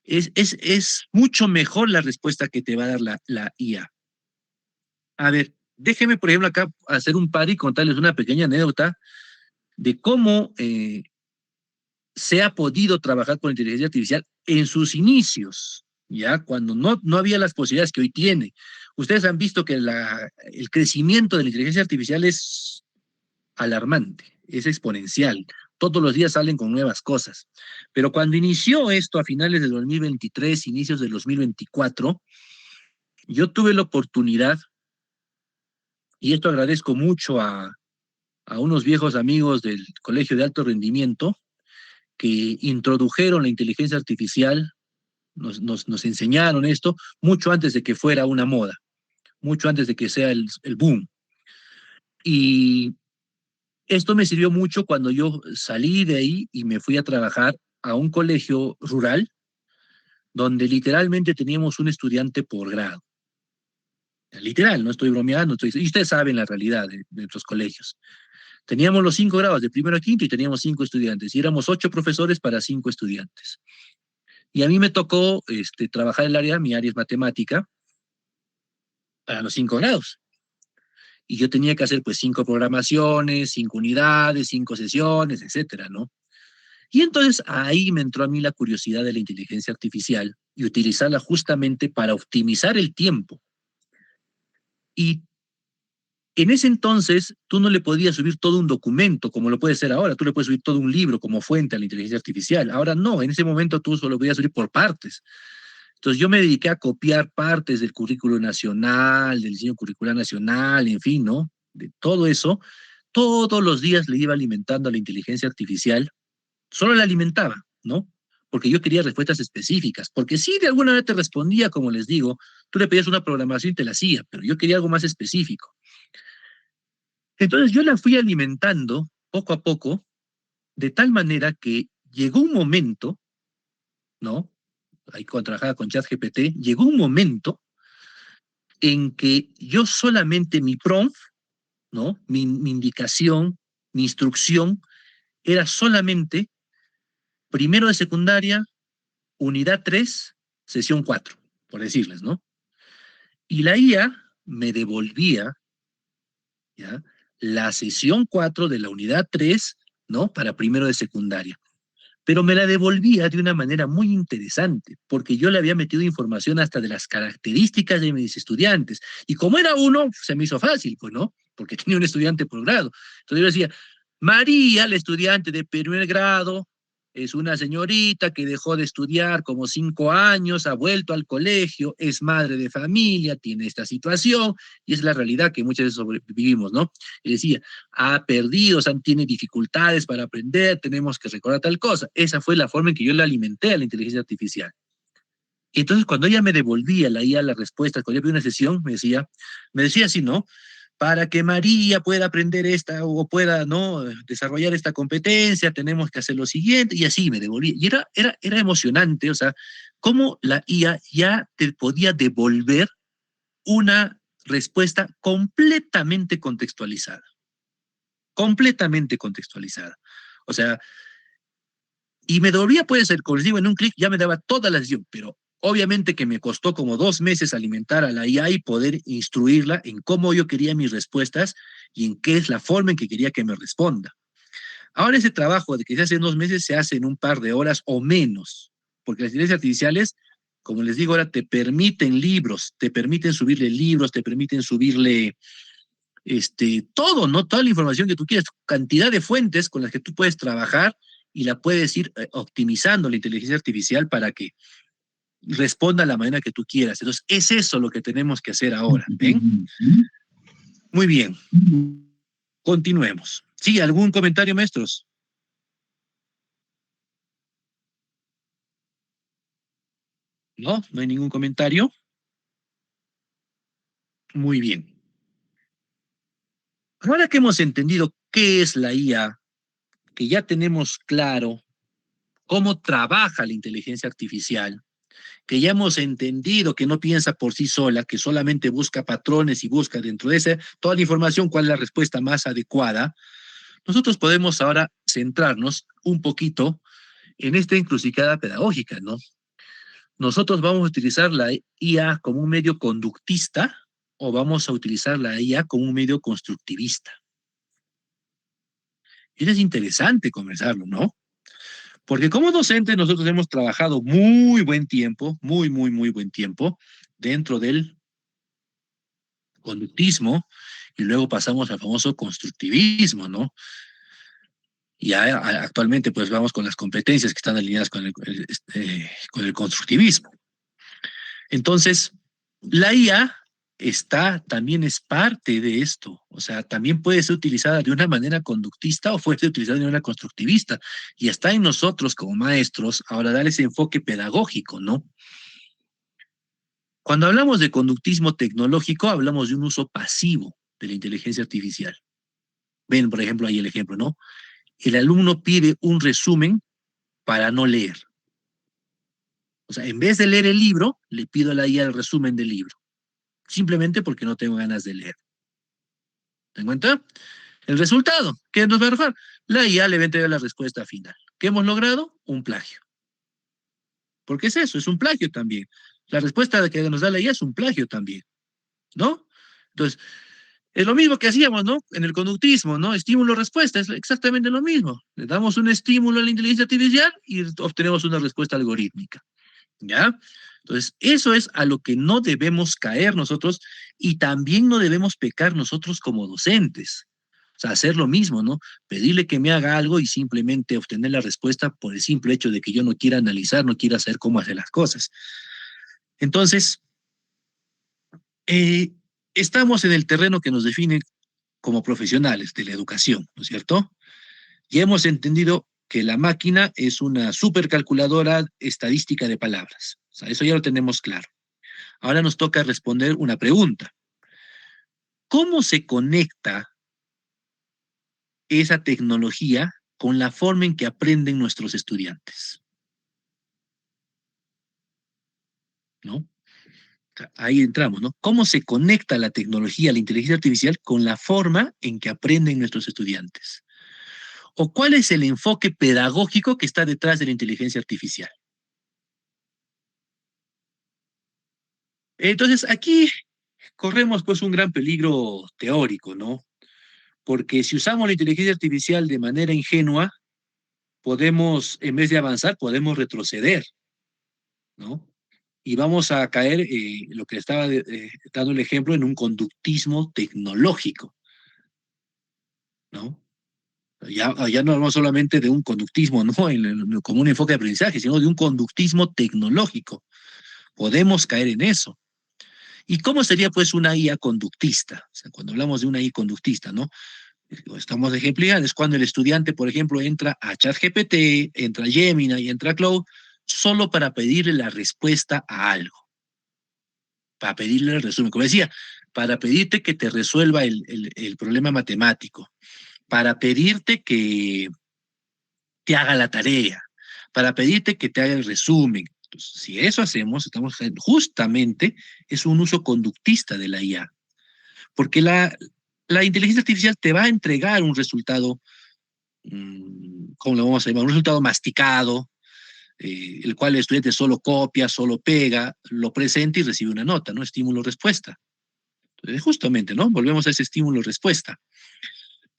es mucho mejor la respuesta que te va a dar la IA. A ver, déjeme, por ejemplo, acá hacer un par y contarles una pequeña anécdota de cómo se ha podido trabajar con inteligencia artificial en sus inicios, ya cuando no había las posibilidades que hoy tiene. Ustedes han visto que el crecimiento de la inteligencia artificial es alarmante, es exponencial. Todos los días salen con nuevas cosas. Pero cuando inició esto a finales de 2023, inicios del 2024, yo tuve la oportunidad, y esto agradezco mucho a unos viejos amigos del Colegio de Alto Rendimiento, que introdujeron la inteligencia artificial, nos enseñaron esto mucho antes de que fuera una moda, mucho antes de que sea el boom. Y esto me sirvió mucho cuando yo salí de ahí y me fui a trabajar a un colegio rural donde literalmente teníamos un estudiante por grado. Literal, no estoy bromeando, y ustedes saben la realidad de nuestros colegios. Teníamos los 5 grados, de primero a quinto, y teníamos 5 estudiantes, y éramos 8 profesores para 5 estudiantes. Y a mí me tocó trabajar el área, mi área es matemática, para los 5 grados. Y yo tenía que hacer pues 5 programaciones, 5 unidades, 5 sesiones, etcétera, ¿no? Y entonces ahí me entró a mí la curiosidad de la inteligencia artificial y utilizarla justamente para optimizar el tiempo. Y en ese entonces tú no le podías subir todo un documento como lo puedes hacer ahora, tú le puedes subir todo un libro como fuente a la inteligencia artificial. Ahora no, en ese momento tú solo podías subir por partes. Entonces yo me dediqué a copiar partes del currículo nacional, del diseño curricular nacional, en fin, ¿no? De todo eso. Todos los días le iba alimentando a la inteligencia artificial, solo la alimentaba, ¿no? Porque yo quería respuestas específicas, porque sí, de alguna manera te respondía, como les digo, tú le pedías una programación y te la hacía, pero yo quería algo más específico. Entonces yo la fui alimentando poco a poco, de tal manera que llegó un momento, ¿no? Ahí cuando trabajaba con ChatGPT, llegó un momento en que yo solamente mi prompt, ¿no? Mi indicación, mi instrucción, era solamente primero de secundaria, unidad 3, sesión 4, por decirles, ¿no? Y la IA me devolvía, ¿ya? La sesión 4 de la unidad 3, ¿no? Para primero de secundaria. Pero me la devolvía de una manera muy interesante, porque yo le había metido información hasta de las características de mis estudiantes. Y como era uno, se me hizo fácil, pues, ¿no? Porque tenía un estudiante por grado. Entonces yo decía, María, la estudiante de primer grado, es una señorita que dejó de estudiar como 5 años, ha vuelto al colegio, es madre de familia, tiene esta situación, y es la realidad que muchas veces sobrevivimos, ¿no? Y decía, ha perdido, o sea, tiene dificultades para aprender, tenemos que recordar tal cosa. Esa fue la forma en que yo le alimenté a la inteligencia artificial. Y entonces, cuando ella me devolvía la IA las respuestas, cuando yo pedía una sesión, me decía así, ¿no? Para que María pueda aprender esta o pueda, ¿no? Desarrollar esta competencia, tenemos que hacer lo siguiente, y así me devolvía. Y era emocionante, o sea, cómo la IA ya te podía devolver una respuesta completamente contextualizada. O sea, y me devolvía, puede ser, como les digo, en un clic ya me daba toda la sesión, pero obviamente que me costó como 2 meses alimentar a la IA y poder instruirla en cómo yo quería mis respuestas y en qué es la forma en que quería que me responda. Ahora ese trabajo de que se hace en 2 meses se hace en un par de horas o menos, porque las inteligencias artificiales, como les digo ahora, te permiten libros, te permiten subirle libros, te permiten subirle todo, ¿no? Toda la información que tú quieras, cantidad de fuentes con las que tú puedes trabajar y la puedes ir optimizando la inteligencia artificial para que responda a la manera que tú quieras. Entonces, es eso lo que tenemos que hacer ahora, ¿ven? Muy bien, continuemos. ¿Sí? ¿Algún comentario, maestros? ¿No? ¿No hay ningún comentario? Muy bien. Ahora que hemos entendido qué es la IA, que ya tenemos claro cómo trabaja la inteligencia artificial, que ya hemos entendido que no piensa por sí sola, que solamente busca patrones y busca dentro de esa toda la información cuál es la respuesta más adecuada, nosotros podemos ahora centrarnos un poquito en esta encrucijada pedagógica, ¿no? Nosotros vamos a utilizar la IA como un medio conductista o vamos a utilizar la IA como un medio constructivista. Y es interesante conversarlo, ¿no? Porque como docentes nosotros hemos trabajado muy buen tiempo, muy buen tiempo, dentro del conductismo, y luego pasamos al famoso constructivismo, ¿no? Y ya actualmente pues vamos con las competencias que están alineadas con el constructivismo. Entonces, la IA también es parte de esto, o sea, también puede ser utilizada de una manera conductista o puede ser utilizada de una manera constructivista, y está en nosotros como maestros ahora dar ese enfoque pedagógico, ¿no? Cuando hablamos de conductismo tecnológico, hablamos de un uso pasivo de la inteligencia artificial. Ven, por ejemplo, ahí el ejemplo, ¿no? El alumno pide un resumen para no leer. O sea, en vez de leer el libro, le pido a la IA el resumen del libro, simplemente porque no tengo ganas de leer. ¿Te das cuenta? El resultado, ¿qué nos va a arrojar? La IA le va a entregar la respuesta final. ¿Qué hemos logrado? Un plagio. Porque es eso, es un plagio también. La respuesta que nos da la IA es un plagio también, ¿no? Entonces, es lo mismo que hacíamos, ¿no? En el conductismo, ¿no? Estímulo-respuesta, es exactamente lo mismo. Le damos un estímulo a la inteligencia artificial y obtenemos una respuesta algorítmica, ¿ya? Entonces, eso es a lo que no debemos caer nosotros y también no debemos pecar nosotros como docentes. O sea, hacer lo mismo, ¿no? Pedirle que me haga algo y simplemente obtener la respuesta por el simple hecho de que yo no quiera analizar, no quiera saber cómo hacer las cosas. Entonces, eh, estamos en el terreno que nos define como profesionales de la educación, ¿no es cierto? Ya hemos entendido que la máquina es una supercalculadora estadística de palabras. O sea, eso ya lo tenemos claro. Ahora nos toca responder una pregunta. ¿Cómo se conecta esa tecnología con la forma en que aprenden nuestros estudiantes, ¿no? Ahí entramos, ¿no? ¿Cómo se conecta la tecnología, la inteligencia artificial con la forma en que aprenden nuestros estudiantes? ¿O cuál es el enfoque pedagógico que está detrás de la inteligencia artificial? Entonces, aquí corremos pues un gran peligro teórico, ¿no? Porque si usamos la inteligencia artificial de manera ingenua, podemos, en vez de avanzar, podemos retroceder, ¿no? Y vamos a caer, lo que estaba dando el ejemplo, en un conductismo tecnológico, ¿no? Ya no hablamos solamente de un conductismo, ¿no? Como un enfoque de aprendizaje, sino de un conductismo tecnológico. Podemos caer en eso. ¿Y cómo sería pues una IA conductista? O sea, cuando hablamos de una IA conductista, ¿no? Estamos ejemplificando, es cuando el estudiante, por ejemplo, entra a ChatGPT, entra a Gemini y entra a Claude, solo para pedirle la respuesta a algo, para pedirle el resumen. Como decía, para pedirte que te resuelva el problema matemático, para pedirte que te haga la tarea, para pedirte que te haga el resumen. Entonces, si eso hacemos, estamos justamente, es un uso conductista de la IA, porque la inteligencia artificial te va a entregar un resultado, ¿cómo lo vamos a llamar? Un resultado masticado, el cual el estudiante solo copia, solo pega, lo presenta y recibe una nota, ¿no? Estímulo-respuesta. Entonces, justamente, ¿no? Volvemos a ese estímulo-respuesta.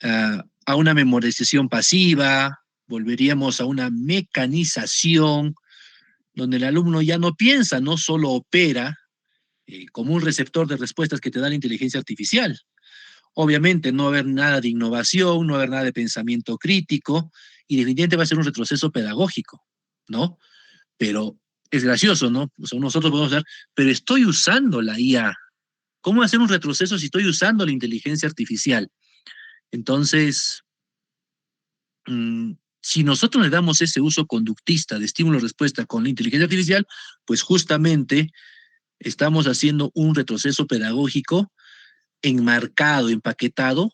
A una memorización pasiva, volveríamos a una mecanización donde el alumno ya no piensa, no solo opera como un receptor de respuestas que te da la inteligencia artificial. Obviamente no va a haber nada de innovación, no va a haber nada de pensamiento crítico y definitivamente va a ser un retroceso pedagógico, ¿no? Pero es gracioso, ¿no? O sea, nosotros podemos hacer, pero estoy usando la IA. ¿Cómo hacer un retroceso si estoy usando la inteligencia artificial? Entonces, si nosotros le damos ese uso conductista de estímulo-respuesta con la inteligencia artificial, pues justamente estamos haciendo un retroceso pedagógico enmarcado, empaquetado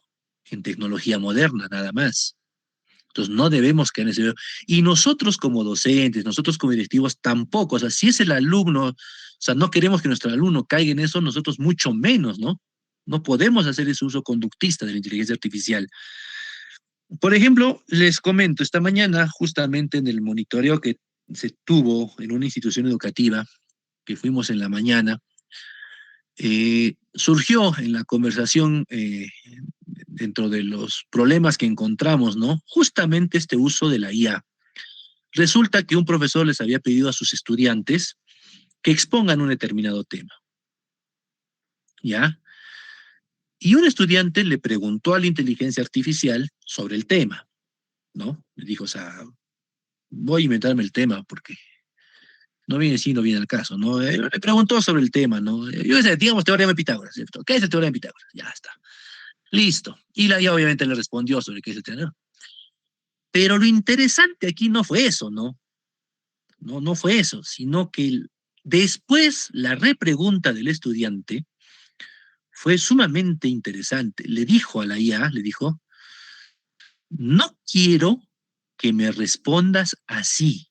en tecnología moderna, nada más. Entonces no debemos caer en ese. Y nosotros como docentes, nosotros como directivos tampoco. O sea, si es el alumno, o sea, no queremos que nuestro alumno caiga en eso, nosotros mucho menos, ¿no? No podemos hacer ese uso conductista de la inteligencia artificial. Por ejemplo, les comento, esta mañana, justamente en el monitoreo que se tuvo en una institución educativa, que fuimos en la mañana, surgió en la conversación, dentro de los problemas que encontramos, ¿no? Justamente este uso de la IA. Resulta que un profesor les había pedido a sus estudiantes que expongan un determinado tema, ¿ya? Y un estudiante le preguntó a la inteligencia artificial sobre el tema, ¿no? Le dijo, o sea, voy a inventarme el tema porque no viene siendo bien el caso, ¿no? Le preguntó sobre el tema, ¿no? Yo decía, digamos, teorema de Pitágoras, ¿cierto? ¿Qué es el teorema de Pitágoras? Ya está. Listo. Y la IA obviamente le respondió sobre qué es el teorema. Pero lo interesante aquí no fue eso, ¿no? No fue eso, sino que después la repregunta del estudiante fue sumamente interesante. Le dijo a la IA, le dijo, no quiero que me respondas así.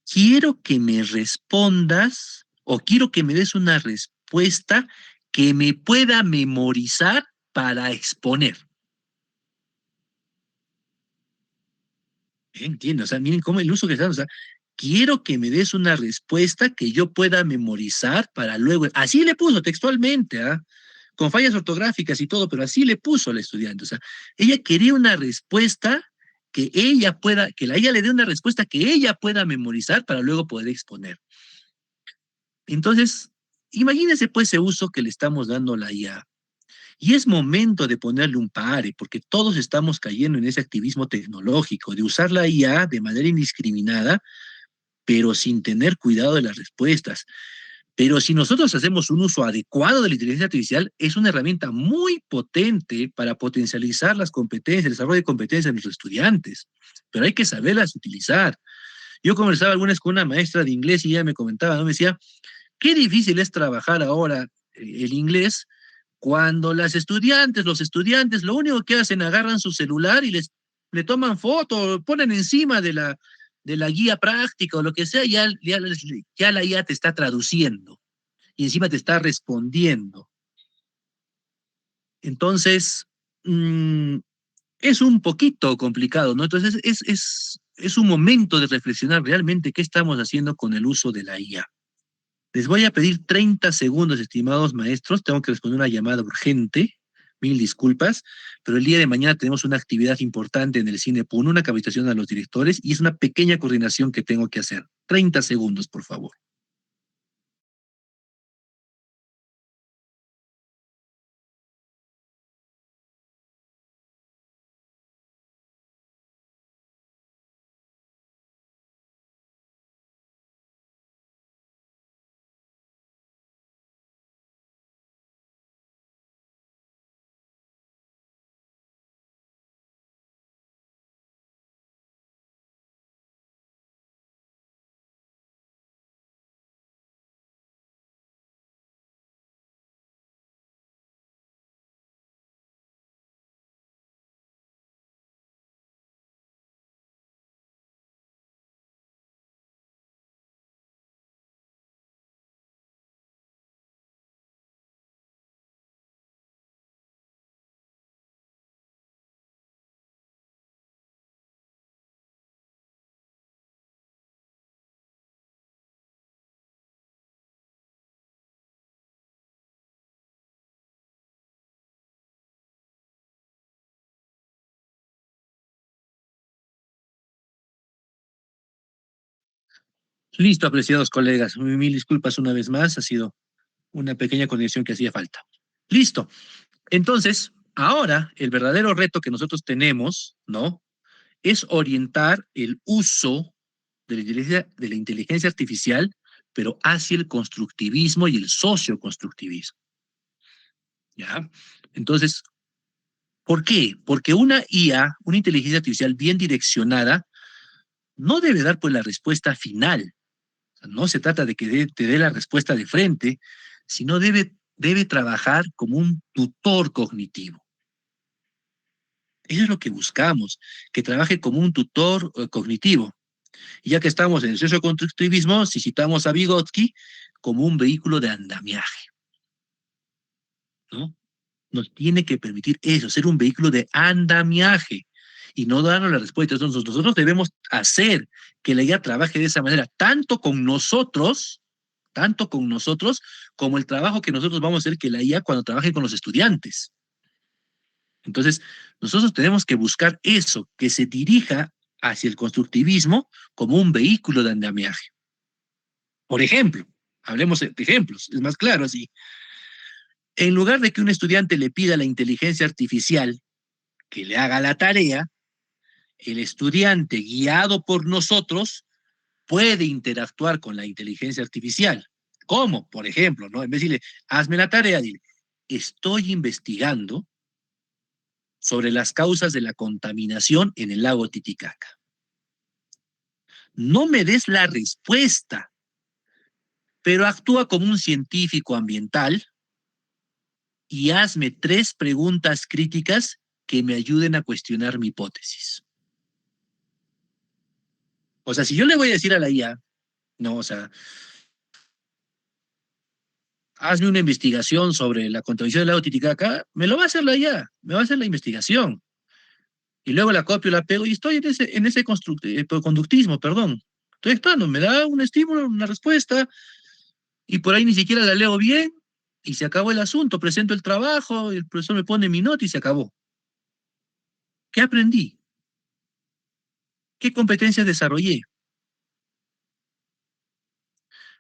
Quiero que me respondas o quiero que me des una respuesta que me pueda memorizar para exponer. Entiendo, o sea, miren cómo el uso que está, o sea, quiero que me des una respuesta que yo pueda memorizar para luego, así le puso textualmente, ¿ah? Con fallas ortográficas y todo, pero así le puso al estudiante, o sea, ella quería una respuesta que ella pueda, que la ella le dé una respuesta que ella pueda memorizar para luego poder exponer. Entonces, imagínense pues ese uso que le estamos dando a la IA. Y es momento de ponerle un pare, porque todos estamos cayendo en ese activismo tecnológico, de usar la IA de manera indiscriminada, pero sin tener cuidado de las respuestas. Pero si nosotros hacemos un uso adecuado de la inteligencia artificial, es una herramienta muy potente para potencializar las competencias, el desarrollo de competencias de nuestros estudiantes. Pero hay que saberlas utilizar. Yo conversaba alguna vez con una maestra de inglés y ella me comentaba, ¿no? Me decía, qué difícil es trabajar ahora el inglés Cuando los estudiantes, lo único que hacen, agarran su celular y le toman foto, ponen encima de la guía práctica o lo que sea, ya la IA te está traduciendo y encima te está respondiendo. Entonces, mm, es un poquito complicado, ¿no? Entonces, es un momento de reflexionar realmente qué estamos haciendo con el uso de la IA. Les voy a pedir 30 segundos, estimados maestros. Tengo que responder una llamada urgente. Mil disculpas, pero el día de mañana tenemos una actividad importante en el Cine Puno, una capacitación a los directores, y es una pequeña coordinación que tengo que hacer. 30 segundos, por favor. Listo, apreciados colegas. Mil disculpas una vez más. Ha sido una pequeña coordinación que hacía falta. Listo. Entonces, ahora el verdadero reto que nosotros tenemos, ¿no? Es orientar el uso de la inteligencia artificial, pero hacia el constructivismo y el socioconstructivismo. ¿Ya? Entonces, ¿por qué? Porque una IA, una inteligencia artificial bien direccionada, no debe dar pues la respuesta final. O sea, no se trata de que te dé la respuesta de frente, sino debe trabajar como un tutor cognitivo. Eso es lo que buscamos, que trabaje como un tutor cognitivo. Y ya que estamos en el socioconstructivismo, si citamos a Vygotsky, como un vehículo de andamiaje, ¿no? Nos tiene que permitir eso, ser un vehículo de andamiaje y no darnos la respuesta. Entonces, nosotros debemos hacer que la IA trabaje de esa manera, tanto con nosotros, como el trabajo que nosotros vamos a hacer que la IA cuando trabaje con los estudiantes. Entonces, nosotros tenemos que buscar eso, que se dirija hacia el constructivismo como un vehículo de andamiaje. Por ejemplo, hablemos de ejemplos, es más claro así. En lugar de que un estudiante le pida a la inteligencia artificial que le haga la tarea, el estudiante, guiado por nosotros, puede interactuar con la inteligencia artificial. ¿Cómo? Por ejemplo, ¿no? En vez de decirle, hazme la tarea, dile, estoy investigando sobre las causas de la contaminación en el lago Titicaca. No me des la respuesta, pero actúa como un científico ambiental y hazme 3 preguntas críticas que me ayuden a cuestionar mi hipótesis. O sea, si yo le voy a decir a la IA, no, o sea, hazme una investigación sobre la contaminación del lago Titicaca, me lo va a hacer la IA, me va a hacer la investigación. Y luego la copio, la pego y estoy en ese conductismo, perdón. Estoy actuando, me da un estímulo, una respuesta, y por ahí ni siquiera la leo bien, y se acabó el asunto, presento el trabajo, y el profesor me pone mi nota y se acabó. ¿Qué aprendí? ¿Qué competencias desarrollé?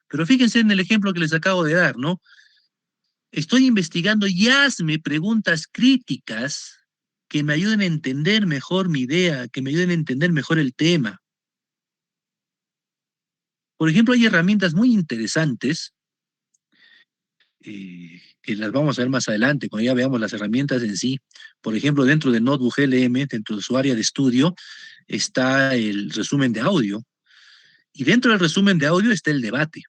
Pero fíjense en el ejemplo que les acabo de dar, ¿no? Estoy investigando y hazme preguntas críticas que me ayuden a entender mejor mi idea, que me ayuden a entender mejor el tema. Por ejemplo, hay herramientas muy interesantes que las vamos a ver más adelante, cuando ya veamos las herramientas en sí. Por ejemplo, dentro de Notebook LM, dentro de su área de estudio, está el resumen de audio. Y dentro del resumen de audio está el debate.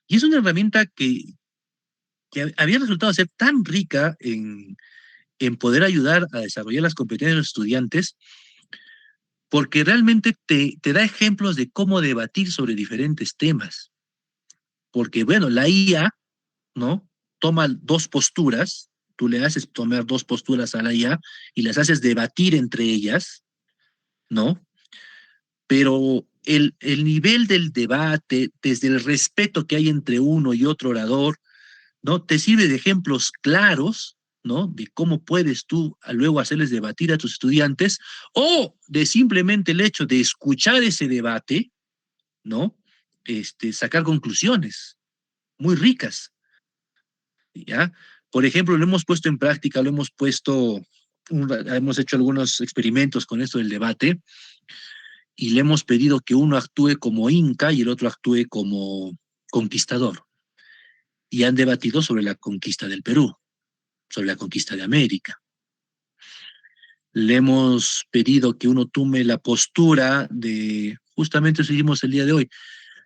Y es una herramienta que había resultado ser tan rica en poder ayudar a desarrollar las competencias de los estudiantes, porque realmente te da ejemplos de cómo debatir sobre diferentes temas. Porque, bueno, la IA, ¿no? Toma dos posturas, tú le haces tomar dos posturas a la IA y las haces debatir entre ellas, ¿no? Pero el nivel del debate, desde el respeto que hay entre uno y otro orador, ¿no? Te sirve de ejemplos claros, ¿no? De cómo puedes tú luego hacerles debatir a tus estudiantes, o de simplemente el hecho de escuchar ese debate, ¿no? Sacar conclusiones muy ricas, ¿ya? Por ejemplo, lo hemos puesto en práctica, lo hemos puesto, hemos hecho algunos experimentos con esto del debate, y le hemos pedido que uno actúe como inca y el otro actúe como conquistador. Y han debatido sobre la conquista del Perú, sobre la conquista de América. Le hemos pedido que uno tome la postura de, justamente eso hicimos el día de hoy,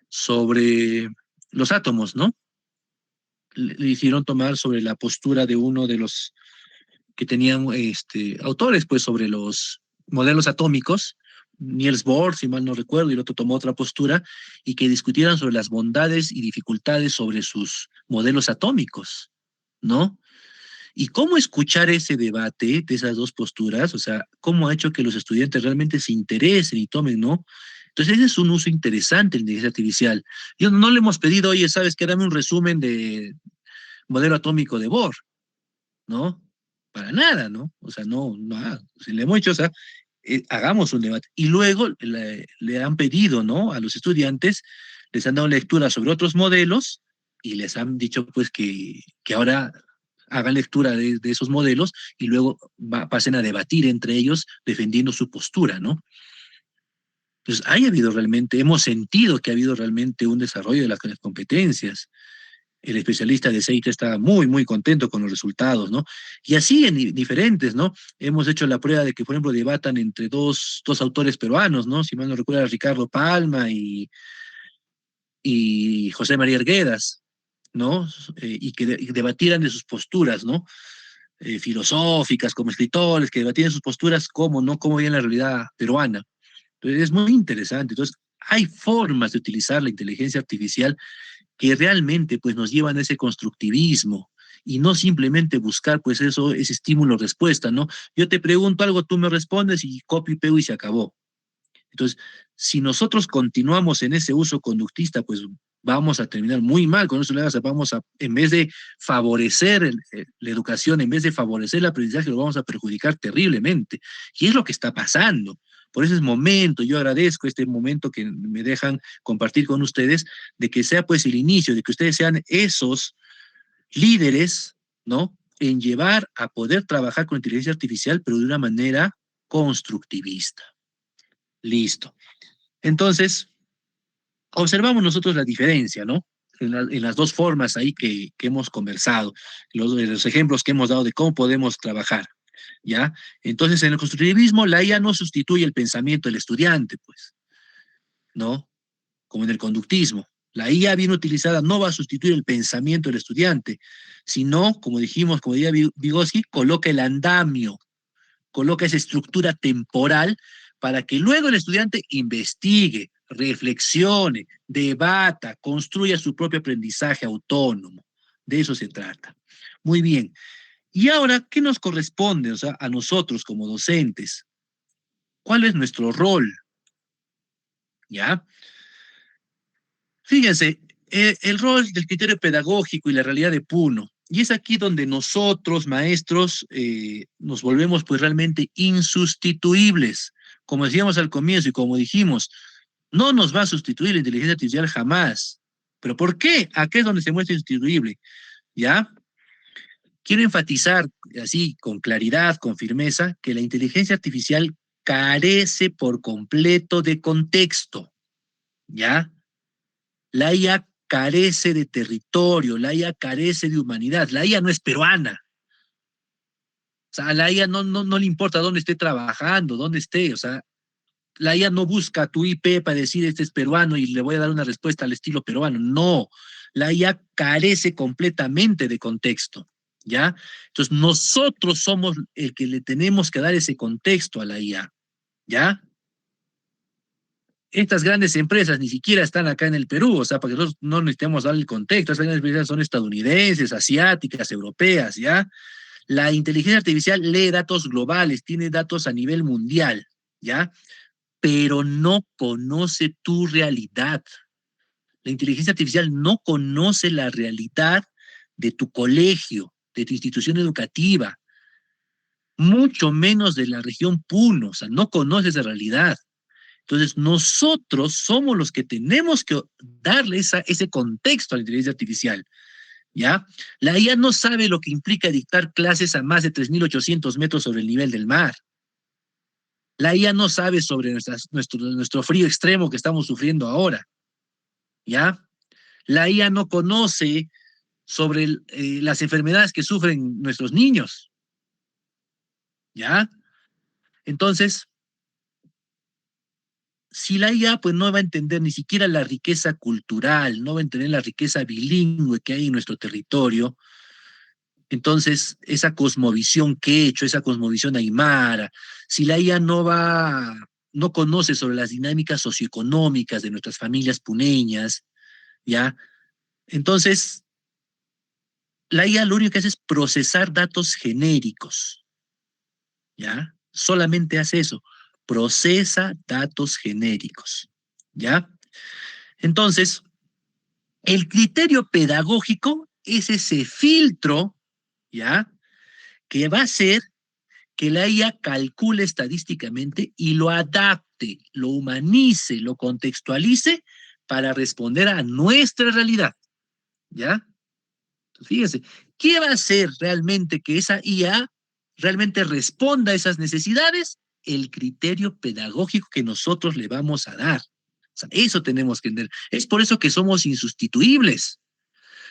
sobre los átomos, ¿no? Le hicieron tomar sobre la postura de uno de los que tenían autores, pues, sobre los modelos atómicos, Niels Bohr, si mal no recuerdo, y el otro tomó otra postura, y que discutieran sobre las bondades y dificultades sobre sus modelos atómicos, ¿no? Y cómo escuchar ese debate de esas dos posturas, o sea, cómo ha hecho que los estudiantes realmente se interesen y tomen, ¿no? Entonces, ese es un uso interesante de la inteligencia artificial. Yo no le hemos pedido, oye, ¿sabes qué? Dame un resumen de modelo atómico de Bohr, ¿no? Para nada, ¿no? O sea, no, si le hemos dicho, o sea, hagamos un debate. Y luego le han pedido, ¿no? A los estudiantes, les han dado lectura sobre otros modelos y les han dicho, pues, que ahora hagan lectura de esos modelos y luego pasen a debatir entre ellos defendiendo su postura, ¿no? Entonces, ha habido realmente, hemos sentido que ha habido realmente un desarrollo de las competencias. El especialista de aceite está muy, muy contento con los resultados, ¿no? Y así en diferentes, ¿no? Hemos hecho la prueba de que, por ejemplo, debatan entre dos autores peruanos, ¿no? Si mal no recuerdo, Ricardo Palma y José María Arguedas, ¿no? Y que debatieran de sus posturas, ¿no? Filosóficas, como escritores, que debatieran sus posturas, cómo, ¿no? Cómo veían la realidad peruana. Entonces, es muy interesante. Entonces, hay formas de utilizar la inteligencia artificial que realmente pues nos llevan a ese constructivismo y no simplemente buscar pues eso, ese estímulo-respuesta, ¿no? Yo te pregunto algo, tú me respondes y copio y pego y se acabó. Entonces, si nosotros continuamos en ese uso conductista, pues vamos a terminar muy mal con eso. Vamos a, en vez de favorecer la educación, en vez de favorecer el aprendizaje, lo vamos a perjudicar terriblemente. Y es lo que está pasando. Por ese momento, yo agradezco este momento que me dejan compartir con ustedes, de que sea pues el inicio, de que ustedes sean esos líderes, ¿no? En llevar a poder trabajar con inteligencia artificial, pero de una manera constructivista. Listo. Entonces, observamos nosotros la diferencia, ¿no? En las dos formas ahí que hemos conversado, los ejemplos que hemos dado de cómo podemos trabajar, ¿ya? Entonces, en el constructivismo, la IA no sustituye el pensamiento del estudiante, pues, ¿no? Como en el conductismo. La IA bien utilizada no va a sustituir el pensamiento del estudiante, sino, como dijimos, como diría Vygotsky, coloca el andamio, coloca esa estructura temporal para que luego el estudiante investigue, reflexione, debata, construya su propio aprendizaje autónomo. De eso se trata. Muy bien. Y ahora, ¿qué nos corresponde, o sea, a nosotros como docentes? ¿Cuál es nuestro rol? ¿Ya? Fíjense, el rol del criterio pedagógico y la realidad de Puno. Y es aquí donde nosotros, maestros, nos volvemos pues realmente insustituibles. Como decíamos al comienzo y como dijimos, no nos va a sustituir la inteligencia artificial jamás. ¿Pero por qué? Aquí es donde se muestra insustituible. ¿Ya? Quiero enfatizar así con claridad, con firmeza, que la inteligencia artificial carece por completo de contexto. ¿Ya? La IA carece de territorio, la IA carece de humanidad, la IA no es peruana. O sea, a la IA no le importa dónde esté trabajando, dónde esté, o sea, la IA no busca tu IP para decir este es peruano y le voy a dar una respuesta al estilo peruano, no. La IA carece completamente de contexto, ¿ya? Entonces, nosotros somos el que le tenemos que dar ese contexto a la IA, ¿ya? Estas grandes empresas ni siquiera están acá en el Perú, o sea, para que nosotros no necesitemos darle el contexto, estas grandes empresas son estadounidenses, asiáticas, europeas, ¿ya? La inteligencia artificial lee datos globales, tiene datos a nivel mundial, ¿ya? Pero no conoce tu realidad. La inteligencia artificial no conoce la realidad de tu colegio, de tu institución educativa, mucho menos de la región Puno, o sea, no conoce esa realidad. Entonces, nosotros somos los que tenemos que darle ese contexto a la inteligencia artificial, ¿ya? La IA no sabe lo que implica dictar clases a más de 3.800 metros sobre el nivel del mar. La IA no sabe sobre nuestro frío extremo que estamos sufriendo ahora, ¿ya? La IA no conoce sobre las enfermedades que sufren nuestros niños, ¿ya? Entonces, si la IA pues no va a entender ni siquiera la riqueza cultural, no va a entender la riqueza bilingüe que hay en nuestro territorio, entonces esa cosmovisión quechua, esa cosmovisión aymara, si la IA no conoce sobre las dinámicas socioeconómicas de nuestras familias puneñas, ¿ya? Entonces, la IA lo único que hace es procesar datos genéricos, ¿ya? Solamente hace eso, procesa datos genéricos, ¿ya? Entonces, el criterio pedagógico es ese filtro, ¿ya? Que va a hacer que la IA calcule estadísticamente y lo adapte, lo humanice, lo contextualice para responder a nuestra realidad, ¿ya? Entonces, fíjense, ¿qué va a hacer realmente que esa IA realmente responda a esas necesidades? El criterio pedagógico que nosotros le vamos a dar. O sea, eso tenemos que entender. Es por eso que somos insustituibles.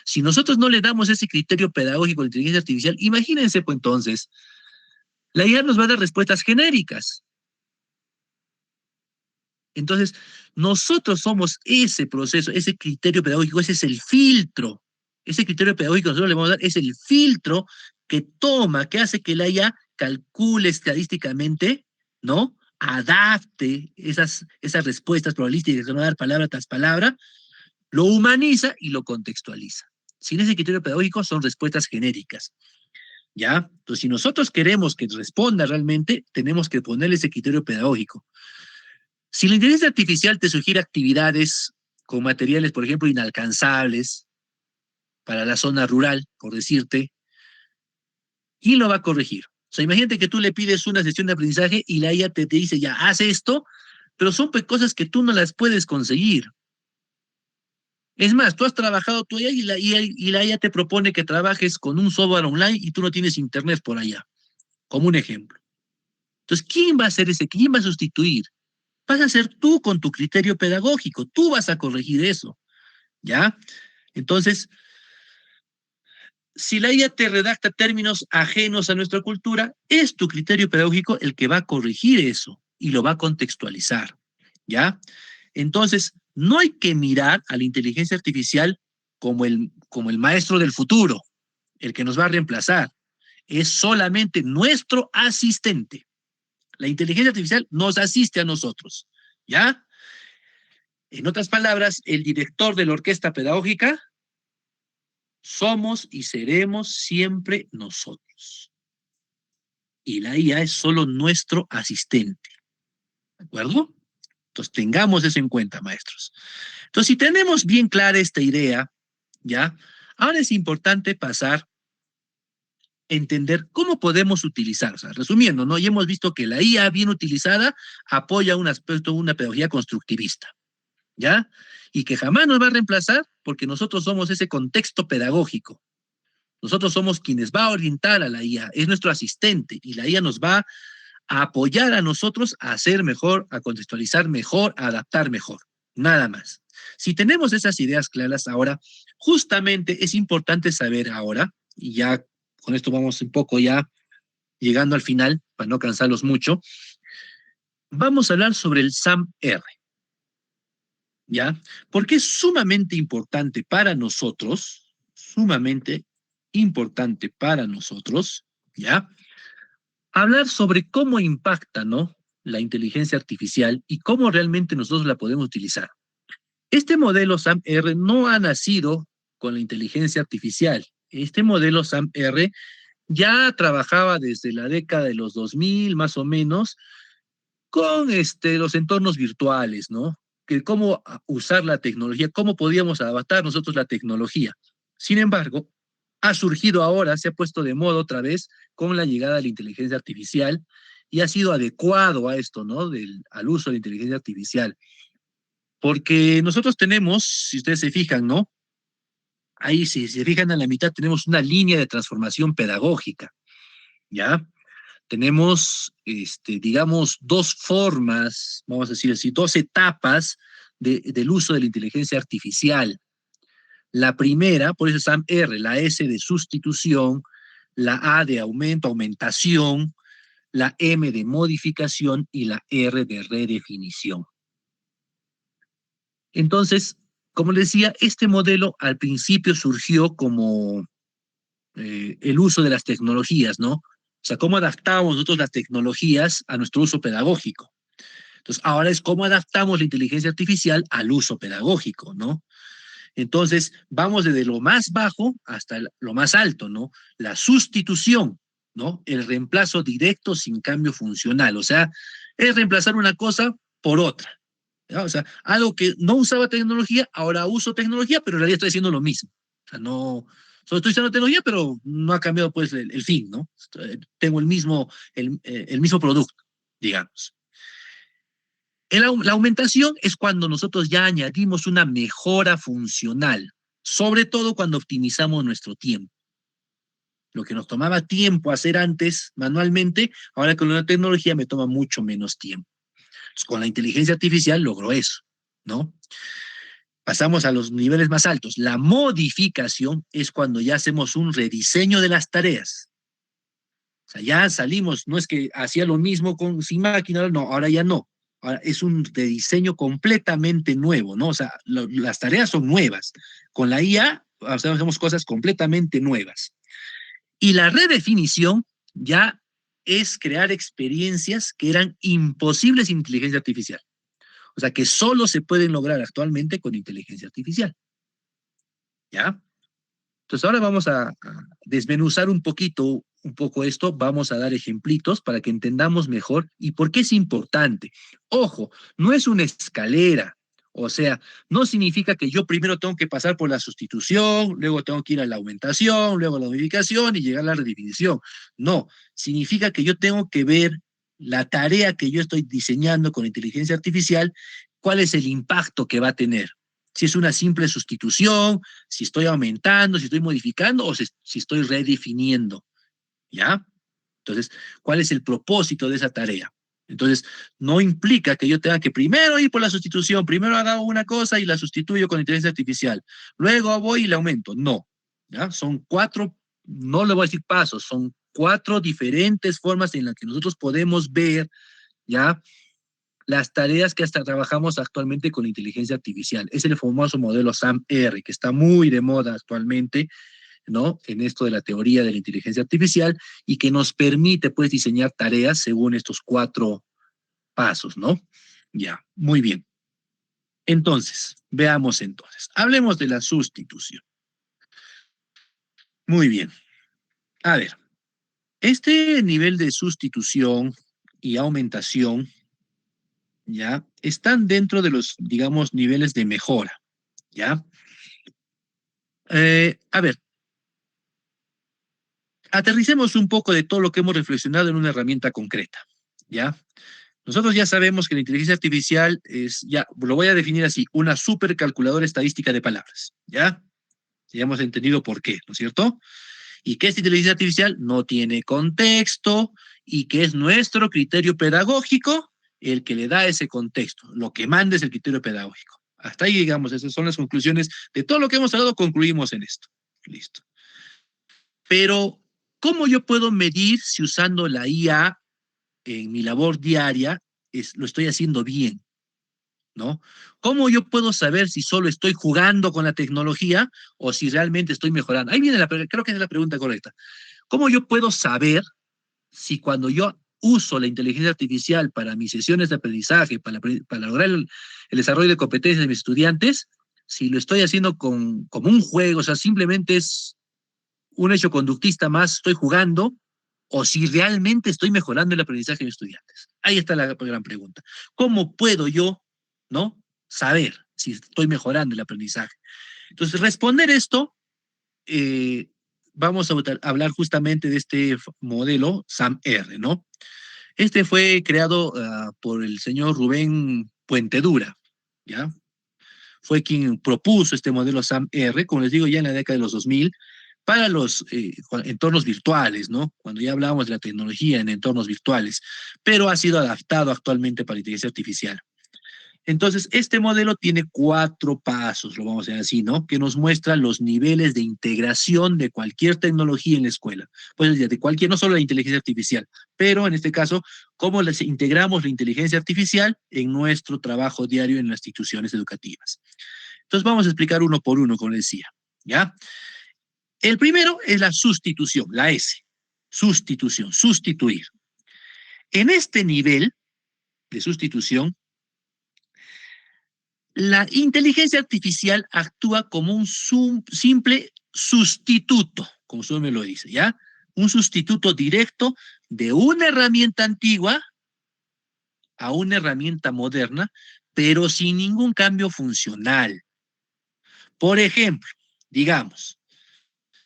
Si nosotros no le damos ese criterio pedagógico a la inteligencia artificial, imagínense pues entonces, la IA nos va a dar respuestas genéricas. Entonces, nosotros somos ese proceso, ese criterio pedagógico, ese es el filtro. Ese criterio pedagógico que nosotros le vamos a dar es el filtro que toma, que hace que la IA calcule estadísticamente, ¿no? Adapte esas respuestas probabilísticas que van a dar palabra tras palabra, lo humaniza y lo contextualiza. Sin ese criterio pedagógico son respuestas genéricas, ¿ya? Entonces, si nosotros queremos que responda realmente, tenemos que ponerle ese criterio pedagógico. Si la inteligencia artificial te sugiere actividades con materiales, por ejemplo, inalcanzables para la zona rural, por decirte, ¿quién lo va a corregir? O sea, imagínate que tú le pides una sesión de aprendizaje y la IA te dice, ya, haz esto, pero son cosas que tú no las puedes conseguir. Es más, tú has trabajado tú allá y la IA te propone que trabajes con un software online y tú no tienes internet por allá, como un ejemplo. Entonces, ¿quién va a hacer ese? ¿Quién va a sustituir? Vas a ser tú con tu criterio pedagógico, tú vas a corregir eso, ¿ya? Entonces, si la IA te redacta términos ajenos a nuestra cultura, es tu criterio pedagógico el que va a corregir eso y lo va a contextualizar, ¿ya? Entonces, no hay que mirar a la inteligencia artificial como el maestro del futuro, el que nos va a reemplazar. Es solamente nuestro asistente. La inteligencia artificial nos asiste a nosotros, ¿ya? En otras palabras, el director de la orquesta pedagógica somos y seremos siempre nosotros. Y la IA es solo nuestro asistente. ¿De acuerdo? Entonces tengamos eso en cuenta, maestros. Entonces, si tenemos bien clara esta idea, ¿ya? Ahora es importante pasar a entender cómo podemos utilizar. O sea, resumiendo, ¿no? Ya hemos visto que la IA bien utilizada apoya un aspecto, una pedagogía constructivista, ¿ya? Y que jamás nos va a reemplazar porque nosotros somos ese contexto pedagógico. Nosotros somos quienes va a orientar a la IA, es nuestro asistente y la IA nos va a apoyar a nosotros a hacer mejor, a contextualizar mejor, a adaptar mejor. Nada más. Si tenemos esas ideas claras ahora, justamente es importante saber ahora, y ya con esto vamos un poco ya llegando al final, para no cansarlos mucho, vamos a hablar sobre el SAM-R. ¿ya? Porque es sumamente importante para nosotros, sumamente importante para nosotros, ¿ya? Hablar sobre cómo impacta, ¿no? La inteligencia artificial y cómo realmente nosotros la podemos utilizar. Este modelo SAM-R no ha nacido con la inteligencia artificial. Este modelo SAM-R ya trabajaba desde la década de los 2000 más o menos con los entornos virtuales, ¿no? Que cómo usar la tecnología, cómo podíamos adaptar nosotros la tecnología. Sin embargo, ha surgido ahora, se ha puesto de moda otra vez con la llegada de la inteligencia artificial y ha sido adecuado a esto, ¿no? Al uso de la inteligencia artificial. Porque nosotros tenemos, si ustedes se fijan, ¿no? Ahí, si se fijan a la mitad, tenemos una línea de transformación pedagógica, ¿ya? Tenemos, digamos, dos formas, vamos a decir así, dos etapas del uso de la inteligencia artificial. La primera, por eso es SAM-R, la S de sustitución, la A de aumento, aumentación, la M de modificación y la R de redefinición. Entonces, como les decía, este modelo al principio surgió como el uso de las tecnologías, ¿no? O sea, cómo adaptamos nosotros las tecnologías a nuestro uso pedagógico. Entonces, ahora es cómo adaptamos la inteligencia artificial al uso pedagógico, ¿no? Entonces, vamos desde lo más bajo hasta lo más alto, ¿no? La sustitución, ¿no? El reemplazo directo sin cambio funcional. O sea, es reemplazar una cosa por otra, ¿ya? O sea, algo que no usaba tecnología, ahora uso tecnología, pero en realidad estoy haciendo lo mismo. O sea, no, solo estoy usando tecnología, pero no ha cambiado pues el fin, ¿no? Tengo el mismo producto, digamos. La aumentación es cuando nosotros ya añadimos una mejora funcional, sobre todo cuando optimizamos nuestro tiempo. Lo que nos tomaba tiempo hacer antes manualmente, ahora con la tecnología me toma mucho menos tiempo. Entonces, con la inteligencia artificial logró eso, ¿no? Pasamos a los niveles más altos. La modificación es cuando ya hacemos un rediseño de las tareas. O sea, ya salimos, no es que hacía lo mismo sin máquina, no, ahora ya no. Ahora es un rediseño completamente nuevo, ¿no? O sea, las tareas son nuevas. Con la IA hacemos cosas completamente nuevas. Y la redefinición ya es crear experiencias que eran imposibles sin inteligencia artificial. O sea, que solo se pueden lograr actualmente con inteligencia artificial. ¿Ya? Entonces ahora vamos a desmenuzar un poco esto, vamos a dar ejemplitos para que entendamos mejor y por qué es importante. Ojo, no es una escalera, o sea, no significa que yo primero tengo que pasar por la sustitución, luego tengo que ir a la aumentación, luego a la modificación y llegar a la redefinición. No, significa que yo tengo que ver la tarea que yo estoy diseñando con inteligencia artificial, cuál es el impacto que va a tener, si es una simple sustitución, si estoy aumentando, si estoy modificando o si estoy redefiniendo, ¿ya? Entonces, ¿cuál es el propósito de esa tarea? Entonces, no implica que yo tenga que primero ir por la sustitución, primero haga una cosa y la sustituyo con inteligencia artificial, luego voy y la aumento. No, ¿ya? Son cuatro, no le voy a decir pasos, son cuatro diferentes formas en las que nosotros podemos ver, ¿ya? Las tareas que hasta trabajamos actualmente con inteligencia artificial. Es el famoso modelo SAM-R, que está muy de moda actualmente, ¿no? En esto de la teoría de la inteligencia artificial y que nos permite, pues, diseñar tareas según estos cuatro pasos, ¿no? Ya, muy bien. Entonces, veamos entonces. Hablemos de la sustitución. Muy bien. A ver, este nivel de sustitución y aumentación, ¿ya? Están dentro de los, digamos, niveles de mejora, ¿ya? A ver, aterricemos un poco de todo lo que hemos reflexionado en una herramienta concreta, ¿ya? Nosotros ya sabemos que la inteligencia artificial es, ya, lo voy a definir así, una supercalculadora estadística de palabras, ¿ya? Ya hemos entendido por qué, ¿no es cierto? Y que esta inteligencia artificial no tiene contexto y que es nuestro criterio pedagógico el que le da ese contexto. Lo que manda es el criterio pedagógico. Hasta ahí, digamos, esas son las conclusiones de todo lo que hemos hablado, concluimos en esto. Listo. Pero, ¿cómo yo puedo medir si usando la IA en mi labor diaria lo estoy haciendo bien? ¿no? ¿Cómo yo puedo saber si solo estoy jugando con la tecnología o si realmente estoy mejorando? Ahí viene creo que es la pregunta correcta. ¿Cómo yo puedo saber si cuando yo uso la inteligencia artificial para mis sesiones de aprendizaje, para lograr el desarrollo de competencias de mis estudiantes, si lo estoy haciendo como un juego, o sea, simplemente es un hecho conductista más, estoy jugando, o si realmente estoy mejorando el aprendizaje de mis estudiantes? Ahí está la gran pregunta. ¿Cómo puedo yo, no, saber si estoy mejorando el aprendizaje? Entonces, responder esto, eh, vamos a hablar justamente de este modelo SAM-R, ¿no? Este fue creado por el señor Rubén Puentedura, ¿ya? Fue quien propuso este modelo SAM-R, como les digo, ya en la década de los 2000, para los entornos virtuales, ¿no? Cuando ya hablábamos de la tecnología en entornos virtuales, pero ha sido adaptado actualmente para la inteligencia artificial. Entonces, este modelo tiene 4 pasos, lo vamos a decir así, ¿no? Que nos muestran los niveles de integración de cualquier tecnología en la escuela. Pues de cualquier, no solo la inteligencia artificial, pero en este caso, cómo integramos la inteligencia artificial en nuestro trabajo diario en las instituciones educativas. Entonces, vamos a explicar uno por uno, como les decía, ¿ya? El primero es la sustitución, la S. Sustitución, sustituir. En este nivel de sustitución, la inteligencia artificial actúa como un simple sustituto, como su nombre lo dice, ¿ya? Un sustituto directo de una herramienta antigua a una herramienta moderna, pero sin ningún cambio funcional. Por ejemplo, digamos,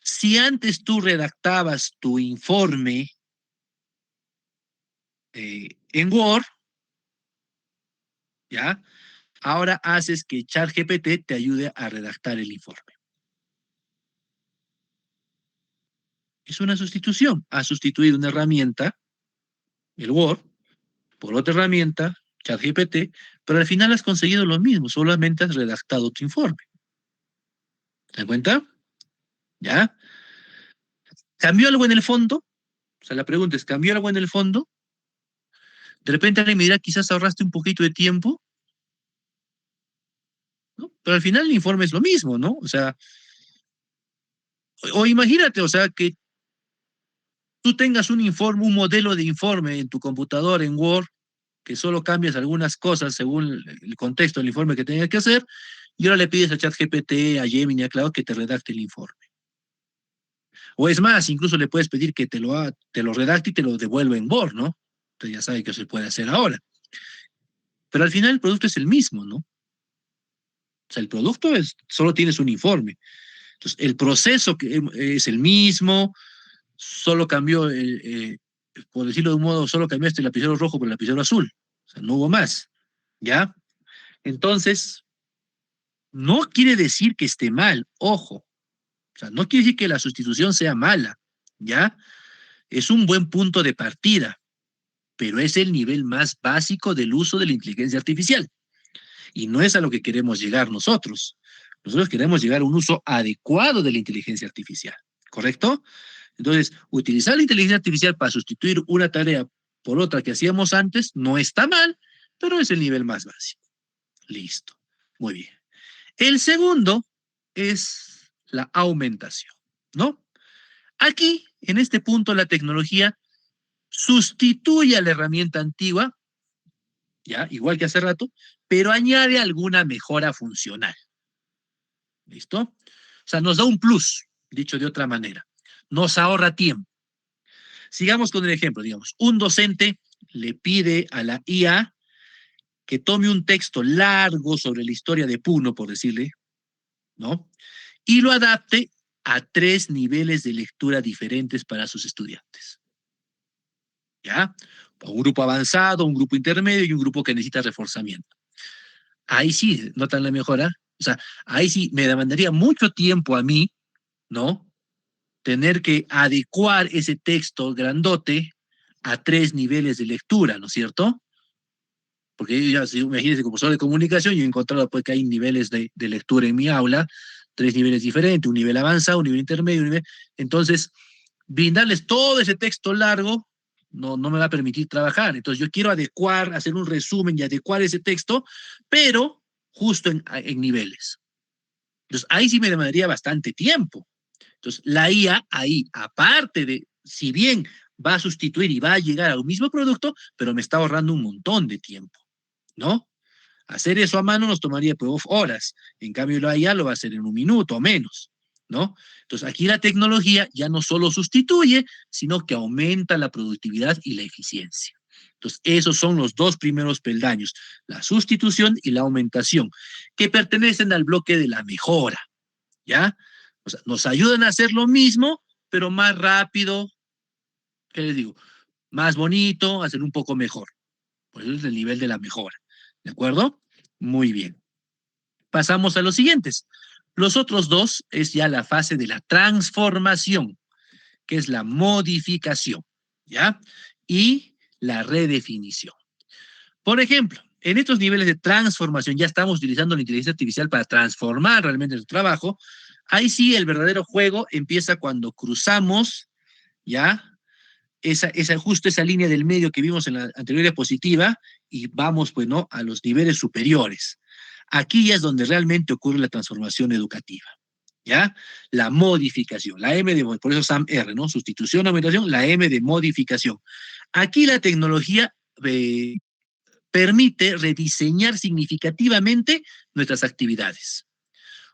si antes tú redactabas tu informe en Word, ¿ya? Ahora haces que ChatGPT te ayude a redactar el informe. Es una sustitución. Has sustituido una herramienta, el Word, por otra herramienta, ChatGPT, pero al final has conseguido lo mismo, solamente has redactado tu informe. ¿Te das cuenta? ¿Ya? ¿Cambió algo en el fondo? O sea, la pregunta es, ¿cambió algo en el fondo? De repente alguien me dirá, quizás ahorraste un poquito de tiempo, ¿no? Pero al final el informe es lo mismo, ¿no? O sea, o imagínate, o sea, que tú tengas un informe, un modelo de informe en tu computadora, en Word, que solo cambias algunas cosas según el contexto del informe que tengas que hacer, y ahora le pides a ChatGPT, a Gemini, a Cloud que te redacte el informe. O es más, incluso le puedes pedir que te lo redacte y te lo devuelva en Word, ¿no? Entonces ya sabe que se puede hacer ahora. Pero al final el producto es el mismo, ¿no? O sea, el producto solo tienes un informe. Entonces, el proceso es el mismo, solo cambió, por decirlo de un modo, solo cambiaste el lapicero rojo por el lapicero azul. O sea, no hubo más, ¿ya? Entonces, no quiere decir que esté mal, ojo. O sea, no quiere decir que la sustitución sea mala, ¿ya? Es un buen punto de partida, pero es el nivel más básico del uso de la inteligencia artificial. Y no es a lo que queremos llegar nosotros. Nosotros queremos llegar a un uso adecuado de la inteligencia artificial, ¿correcto? Entonces, utilizar la inteligencia artificial para sustituir una tarea por otra que hacíamos antes no está mal, pero es el nivel más básico. Listo. Muy bien. El segundo es la aumentación, ¿no? Aquí, en este punto, la tecnología sustituye a la herramienta antigua, ya, igual que hace rato, pero añade alguna mejora funcional. ¿Listo? O sea, nos da un plus, dicho de otra manera. Nos ahorra tiempo. Sigamos con el ejemplo, digamos, un docente le pide a la IA que tome un texto largo sobre la historia de Puno, por decirle, ¿no? Y lo adapte a 3 niveles de lectura diferentes para sus estudiantes. ¿Ya? Un grupo avanzado, un grupo intermedio y un grupo que necesita reforzamiento. Ahí sí, notan la mejora. O sea, ahí sí me demandaría mucho tiempo a mí, ¿no? Tener que adecuar ese texto grandote a 3 niveles de lectura, ¿no es cierto? Porque ya, si, imagínense, como profesor de comunicación, yo he encontrado pues, que hay niveles de lectura en mi aula, 3 niveles diferentes, un nivel avanzado, un nivel intermedio, un nivel... Entonces, brindarles todo ese texto largo no me va a permitir trabajar. Entonces yo quiero adecuar, hacer un resumen y adecuar ese texto, pero justo en niveles. Entonces ahí sí me demandaría bastante tiempo. Entonces la IA ahí, aparte de, si bien va a sustituir y va a llegar al mismo producto, pero me está ahorrando un montón de tiempo, ¿no? Hacer eso a mano nos tomaría pues, horas. En cambio, la IA lo va a hacer en un minuto o menos, ¿no? Entonces, aquí la tecnología ya no solo sustituye, sino que aumenta la productividad y la eficiencia. Entonces, esos son los dos primeros peldaños, la sustitución y la aumentación, que pertenecen al bloque de la mejora, ¿ya? O sea, nos ayudan a hacer lo mismo, pero más rápido, ¿qué les digo? Más bonito, hacer un poco mejor. Pues eso es el nivel de la mejora. ¿De acuerdo? Muy bien. Pasamos a los siguientes. Los otros dos es ya la fase de la transformación, que es la modificación, ¿ya? Y la redefinición. Por ejemplo, en estos niveles de transformación ya estamos utilizando la inteligencia artificial para transformar realmente el trabajo. Ahí sí el verdadero juego empieza cuando cruzamos, ¿ya? Justo esa línea del medio que vimos en la anterior diapositiva y vamos, pues, ¿no? A los niveles superiores. Aquí ya es donde realmente ocurre la transformación educativa, ¿ya? La modificación, la M de, por eso SAM-R, ¿no? Sustitución, aumentación, la M de modificación. Aquí la tecnología permite rediseñar significativamente nuestras actividades.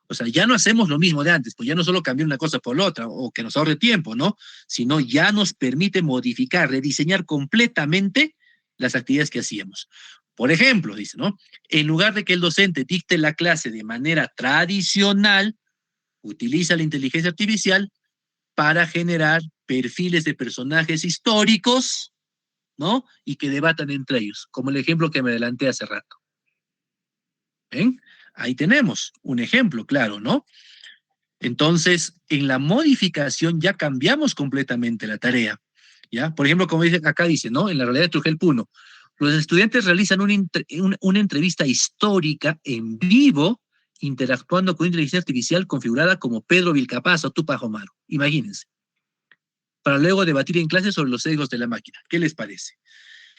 O sea, ya no hacemos lo mismo de antes, pues ya no solo cambiar una cosa por la otra o que nos ahorre tiempo, ¿no? Sino ya nos permite modificar, rediseñar completamente las actividades que hacíamos. Por ejemplo, dice, ¿no? En lugar de que el docente dicte la clase de manera tradicional, utiliza la inteligencia artificial para generar perfiles de personajes históricos, ¿no? Y que debatan entre ellos, como el ejemplo que me adelanté hace rato. ¿Ven? Ahí tenemos un ejemplo claro, ¿no? Entonces, en la modificación ya cambiamos completamente la tarea, ¿ya? Por ejemplo, como dice, acá dice, ¿no? En la realidad de Trujillo Puno, los estudiantes realizan una entrevista histórica en vivo, interactuando con inteligencia artificial configurada como Pedro Vilcapaz o Tupac Amaru. Imagínense. Para luego debatir en clase sobre los sesgos de la máquina. ¿Qué les parece?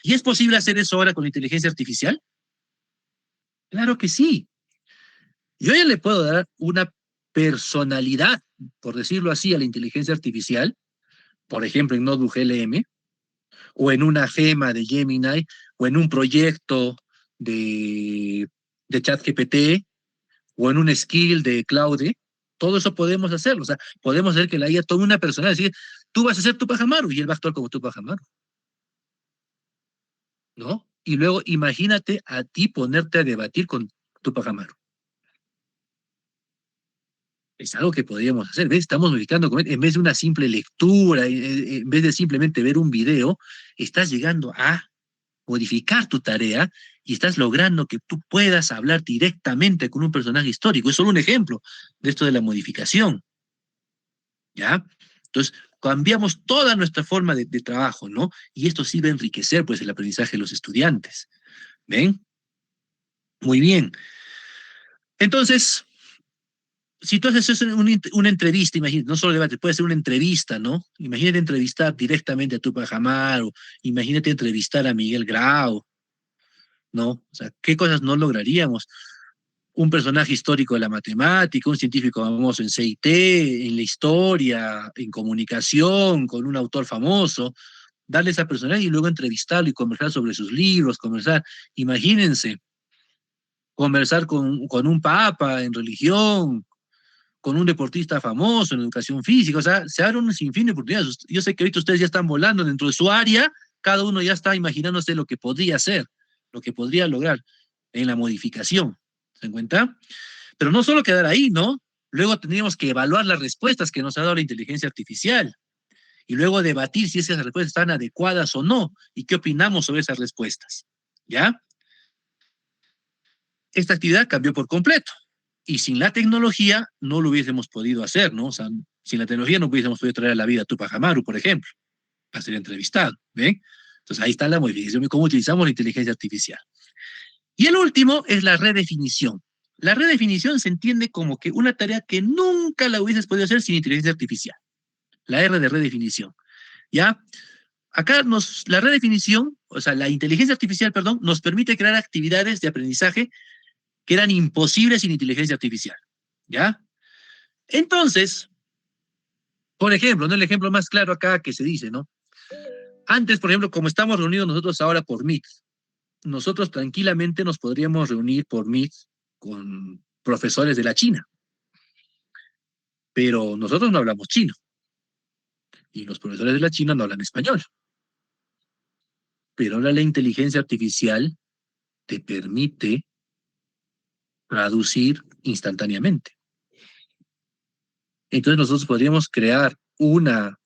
¿Y es posible hacer eso ahora con la inteligencia artificial? Claro que sí. Yo ya le puedo dar una personalidad, por decirlo así, a la inteligencia artificial, por ejemplo, en Notebook LM, o en una gema de Gemini, o en un proyecto de ChatGPT, o en un skill de Claude. Todo eso podemos hacerlo. O sea, podemos hacer que la IA tome una personalidad y decir, tú vas a ser Tupac Amaru, y él va a actuar como Tupac Amaru, ¿no? Y luego imagínate a ti ponerte a debatir con Tupac Amaru. Es algo que podríamos hacer, ¿ves? Estamos modificando, en vez de una simple lectura, en vez de simplemente ver un video, estás llegando a modificar tu tarea y estás logrando que tú puedas hablar directamente con un personaje histórico. Es solo un ejemplo de esto de la modificación, ¿ya? Entonces, cambiamos toda nuestra forma de trabajo, ¿no? Y esto sí va a enriquecer, pues, el aprendizaje de los estudiantes, ¿ven? Muy bien. Entonces, si tú haces eso en una entrevista, imagínate, no solo debate, puede ser una entrevista, ¿no? Imagínate entrevistar directamente a Tupac Amaru, imagínate entrevistar a Miguel Grau, ¿no? O sea, ¿qué cosas no lograríamos? Un personaje histórico de la matemática, un científico famoso en CIT, en la historia, en comunicación, con un autor famoso, darle esa personalidad y luego entrevistarlo y conversar sobre sus libros, conversar, imagínense, conversar con un papa en religión, con un deportista famoso en educación física, o sea, se abren un sinfín de oportunidades. Yo sé que ahorita ustedes ya están volando dentro de su área, cada uno ya está imaginándose lo que podría hacer, lo que podría lograr en la modificación, ¿se dan cuenta? Pero no solo quedar ahí, ¿no? Luego tendríamos que evaluar las respuestas que nos ha dado la inteligencia artificial y luego debatir si esas respuestas están adecuadas o no y qué opinamos sobre esas respuestas, ¿ya? Esta actividad cambió por completo. Y sin la tecnología no lo hubiésemos podido hacer, ¿no? O sea, sin la tecnología no hubiésemos podido traer a la vida a Tupac Amaru, por ejemplo, a ser entrevistado, ¿ven? Entonces ahí está la modificación y cómo utilizamos la inteligencia artificial. Y el último es la redefinición. La redefinición se entiende como que una tarea que nunca la hubieses podido hacer sin inteligencia artificial. La R de redefinición, ¿ya? acá la redefinición, o sea, la inteligencia artificial, perdón, nos permite crear actividades de aprendizaje que eran imposibles sin inteligencia artificial, ¿ya? Entonces, por ejemplo, ¿no? El ejemplo más claro acá que se dice, ¿no? Antes, por ejemplo, como estamos reunidos nosotros ahora por Meet, nosotros tranquilamente nos podríamos reunir por Meet con profesores de la China, pero nosotros no hablamos chino y los profesores de la China no hablan español. Pero ahora la inteligencia artificial te permite traducir instantáneamente. Entonces nosotros podríamos crear una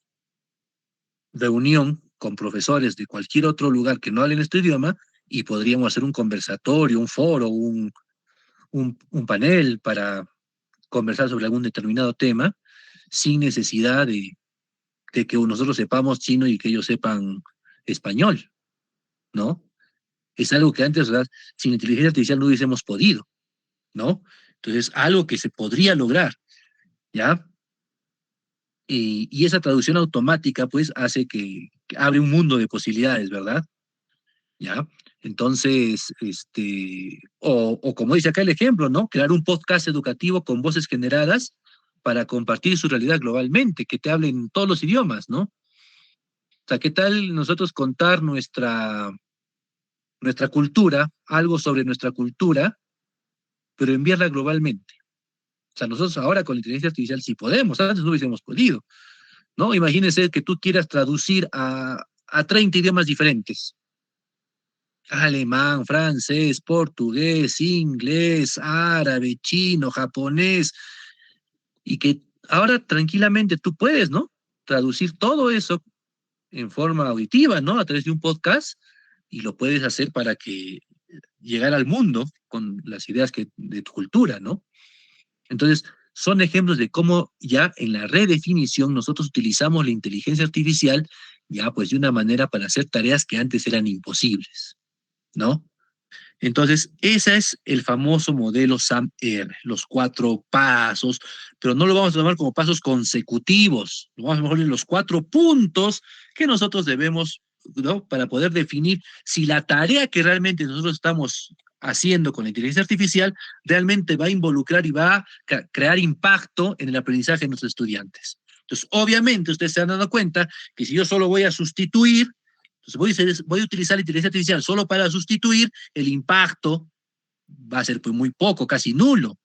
reunión con profesores de cualquier otro lugar que no hablen este idioma y podríamos hacer un conversatorio, un foro, un panel para conversar sobre algún determinado tema sin necesidad de que nosotros sepamos chino y que ellos sepan español, ¿no? Es algo que antes, ¿verdad? Sin inteligencia artificial no hubiésemos podido, ¿no? Entonces, algo que se podría lograr, ¿ya? Y esa traducción automática, pues, hace que abre un mundo de posibilidades, ¿verdad? ¿Ya? Entonces, o como dice acá el ejemplo, ¿no? Crear un podcast educativo con voces generadas para compartir su realidad globalmente, que te hablen todos los idiomas, ¿no? O sea, ¿qué tal nosotros contar nuestra cultura, algo sobre nuestra cultura, pero enviarla globalmente? O sea, nosotros ahora con la inteligencia artificial sí podemos, antes no hubiésemos podido, ¿no? Imagínense que tú quieras traducir a 30 idiomas diferentes. Alemán, francés, portugués, inglés, árabe, chino, japonés, y que ahora tranquilamente tú puedes, ¿no? Traducir todo eso en forma auditiva, ¿no? A través de un podcast, y lo puedes hacer para que llegar al mundo con las ideas de tu cultura, ¿no? Entonces, son ejemplos de cómo ya en la redefinición nosotros utilizamos la inteligencia artificial ya pues de una manera para hacer tareas que antes eran imposibles, ¿no? Entonces, ese es el famoso modelo SAM-R, los 4 pasos, pero no lo vamos a tomar como pasos consecutivos, lo vamos a poner los 4 puntos que nosotros debemos, ¿no? Para poder definir si la tarea que realmente nosotros estamos haciendo con la inteligencia artificial realmente va a involucrar y va a crear impacto en el aprendizaje de nuestros estudiantes. Entonces, obviamente, ustedes se han dado cuenta que si yo solo voy a sustituir, entonces voy a utilizar la inteligencia artificial solo para sustituir, el impacto va a ser pues muy poco, casi nulo,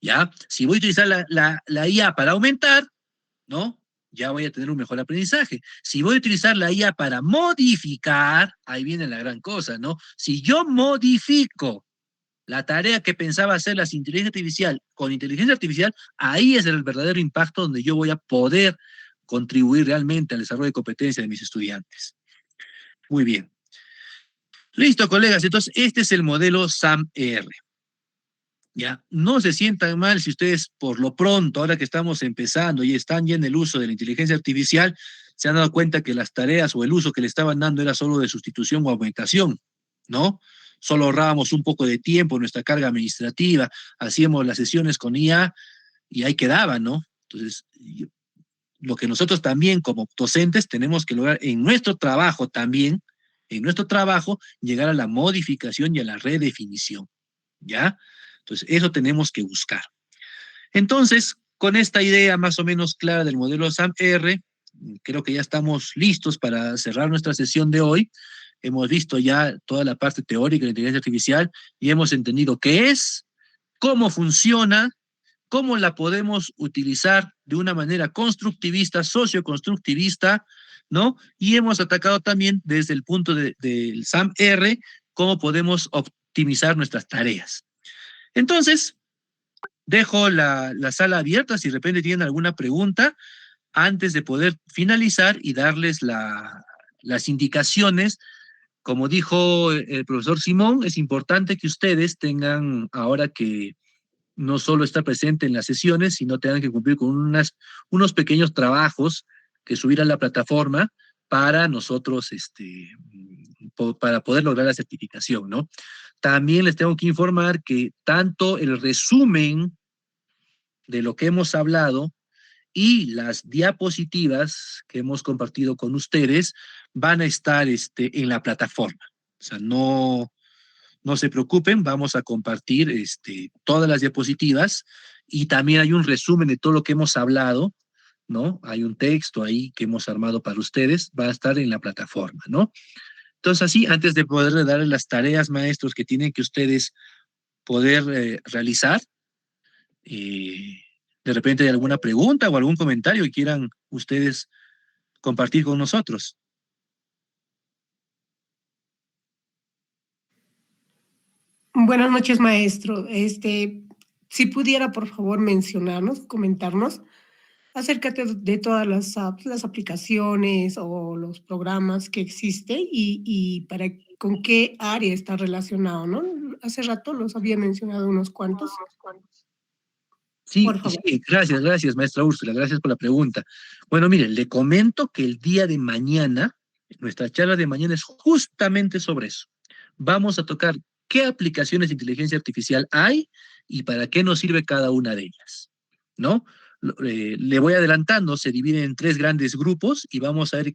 ¿ya? Si voy a utilizar la IA para aumentar, ¿no? Ya voy a tener un mejor aprendizaje. Si voy a utilizar la IA para modificar, ahí viene la gran cosa, ¿no? Si yo modifico la tarea que pensaba hacer la inteligencia artificial con inteligencia artificial, ahí es el verdadero impacto donde yo voy a poder contribuir realmente al desarrollo de competencia de mis estudiantes. Muy bien. Listo, colegas. Entonces, este es el modelo SAM-R. Ya, no se sientan mal si ustedes por lo pronto, ahora que estamos empezando y están ya en el uso de la inteligencia artificial, se han dado cuenta que las tareas o el uso que le estaban dando era solo de sustitución o aumentación, ¿no? Solo ahorrábamos un poco de tiempo en nuestra carga administrativa, hacíamos las sesiones con IA y ahí quedaba, ¿no? Entonces, lo que nosotros también como docentes tenemos que lograr en nuestro trabajo también, en nuestro trabajo, llegar a la modificación y a la redefinición, ¿ya? Entonces, eso tenemos que buscar. Entonces, con esta idea más o menos clara del modelo SAM-R, creo que ya estamos listos para cerrar nuestra sesión de hoy. Hemos visto ya toda la parte teórica de la inteligencia artificial y hemos entendido qué es, cómo funciona, cómo la podemos utilizar de una manera constructivista, socioconstructivista, ¿no? Y hemos atacado también desde el punto del SAM-R cómo podemos optimizar nuestras tareas. Entonces, dejo la sala abierta si de repente tienen alguna pregunta antes de poder finalizar y darles las indicaciones. Como dijo el profesor Simón, es importante que ustedes tengan, ahora que no solo está presente en las sesiones, sino tengan que cumplir con unos pequeños trabajos que subir a la plataforma para nosotros, para poder lograr la certificación, ¿no? También les tengo que informar que tanto el resumen de lo que hemos hablado y las diapositivas que hemos compartido con ustedes van a estar en la plataforma. O sea, no se preocupen, vamos a compartir todas las diapositivas y también hay un resumen de todo lo que hemos hablado, ¿no? Hay un texto ahí que hemos armado para ustedes, va a estar en la plataforma, ¿no? Entonces, así, antes de poder darles las tareas, maestros, que tienen que ustedes poder realizar, eh, de repente hay alguna pregunta o algún comentario que quieran ustedes compartir con nosotros. Buenas noches, maestro. Si pudiera, por favor, mencionarnos, comentarnos acerca de todas las apps, las aplicaciones o los programas que existen y con qué área está relacionado, ¿no? Hace rato los había mencionado unos cuantos. Sí, Por favor. sí, gracias, maestra Úrsula, gracias por la pregunta. Bueno, miren, le comento que el día de mañana, nuestra charla de mañana es justamente sobre eso. Vamos a tocar qué aplicaciones de inteligencia artificial hay y para qué nos sirve cada una de ellas, ¿no? Le voy adelantando, se divide en 3 grandes grupos y vamos a ver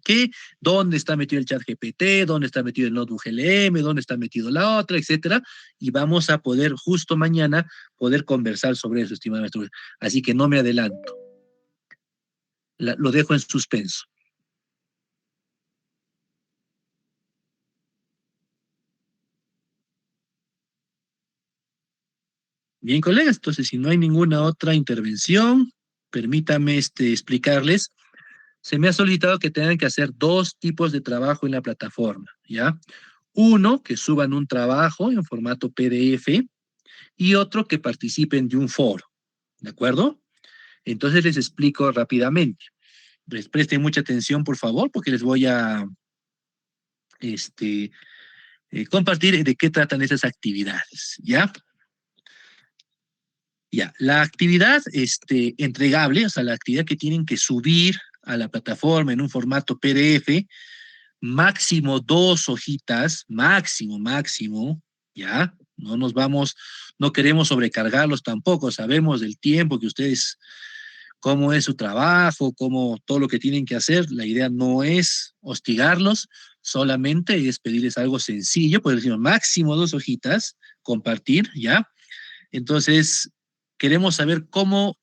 dónde está metido el chat GPT, dónde está metido el notebook LM, dónde está metido la otra, etcétera, y vamos a poder justo mañana poder conversar sobre eso, estimado maestro. Así que no me adelanto. Lo dejo en suspenso. Bien, colegas, entonces si no hay ninguna otra intervención, permítame explicarles. Se me ha solicitado que tengan que hacer 2 tipos de trabajo en la plataforma, ¿ya? Uno, que suban un trabajo en formato PDF y otro que participen de un foro, ¿de acuerdo? Entonces les explico rápidamente. Les presten mucha atención, por favor, porque les voy a compartir de qué tratan esas actividades, ¿ya? Ya, la actividad entregable, o sea, la actividad que tienen que subir a la plataforma en un formato PDF, máximo 2 hojitas, máximo, ¿ya? No queremos sobrecargarlos tampoco, sabemos del tiempo que ustedes, cómo es su trabajo, cómo todo lo que tienen que hacer, la idea no es hostigarlos, solamente es pedirles algo sencillo, pues decimos máximo 2 hojitas, compartir, ¿ya? Entonces, queremos saber cómo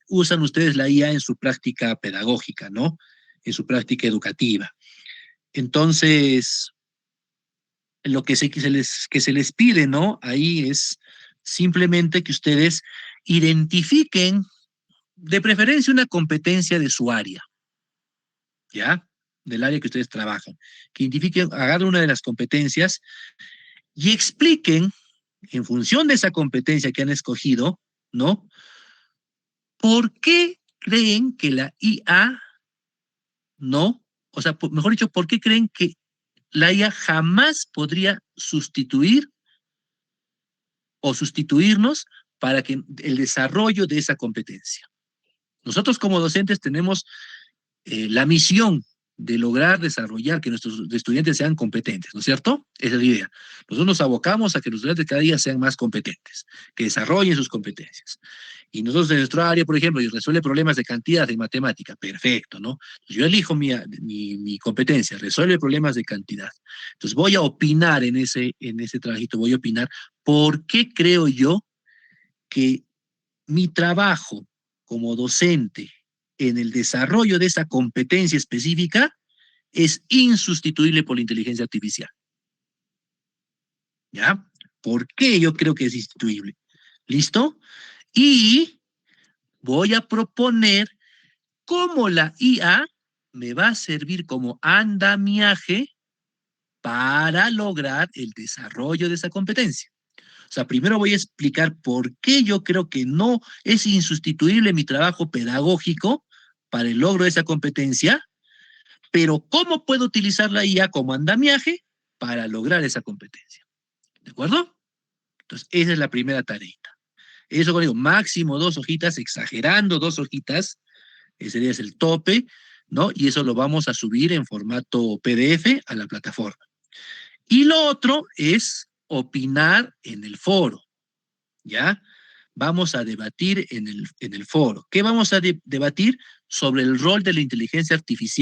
usan ustedes la IA en su práctica pedagógica, ¿no? En su práctica educativa. Entonces, lo que se les pide, ¿no? Ahí es simplemente que ustedes identifiquen, de preferencia, una competencia de su área, ¿ya? Del área que ustedes trabajan. Que identifiquen, agarren una de las competencias y expliquen, en función de esa competencia que han escogido, ¿no? ¿Por qué creen que la IA no? O sea, mejor dicho, ¿por qué creen que la IA jamás podría sustituir o sustituirnos para que el desarrollo de esa competencia? Nosotros como docentes tenemos la misión de lograr desarrollar que nuestros estudiantes sean competentes, ¿no es cierto? Esa es la idea. Nosotros nos abocamos a que los estudiantes cada día sean más competentes, que desarrollen sus competencias. Y nosotros en nuestro área, por ejemplo, y resuelve problemas de cantidad en matemática, perfecto, ¿no? Yo elijo mi competencia, resuelve problemas de cantidad. Entonces voy a opinar en ese trabajito, voy a opinar por qué creo yo que mi trabajo como docente en el desarrollo de esa competencia específica es insustituible por la inteligencia artificial. ¿Ya? ¿Por qué yo creo que es insustituible? ¿Listo? Y voy a proponer cómo la IA me va a servir como andamiaje para lograr el desarrollo de esa competencia. O sea, primero voy a explicar por qué yo creo que no es insustituible mi trabajo pedagógico para el logro de esa competencia, pero cómo puedo utilizar la IA como andamiaje para lograr esa competencia. ¿De acuerdo? Entonces, esa es la primera tareita. Eso, como digo, máximo 2 hojitas, exagerando 2 hojitas, ese sería el tope, ¿no? Y eso lo vamos a subir en formato PDF a la plataforma. Y lo otro es opinar en el foro, ¿ya? vamos a debatir en el foro. ¿Qué vamos a debatir? Sobre el rol de la inteligencia artificial.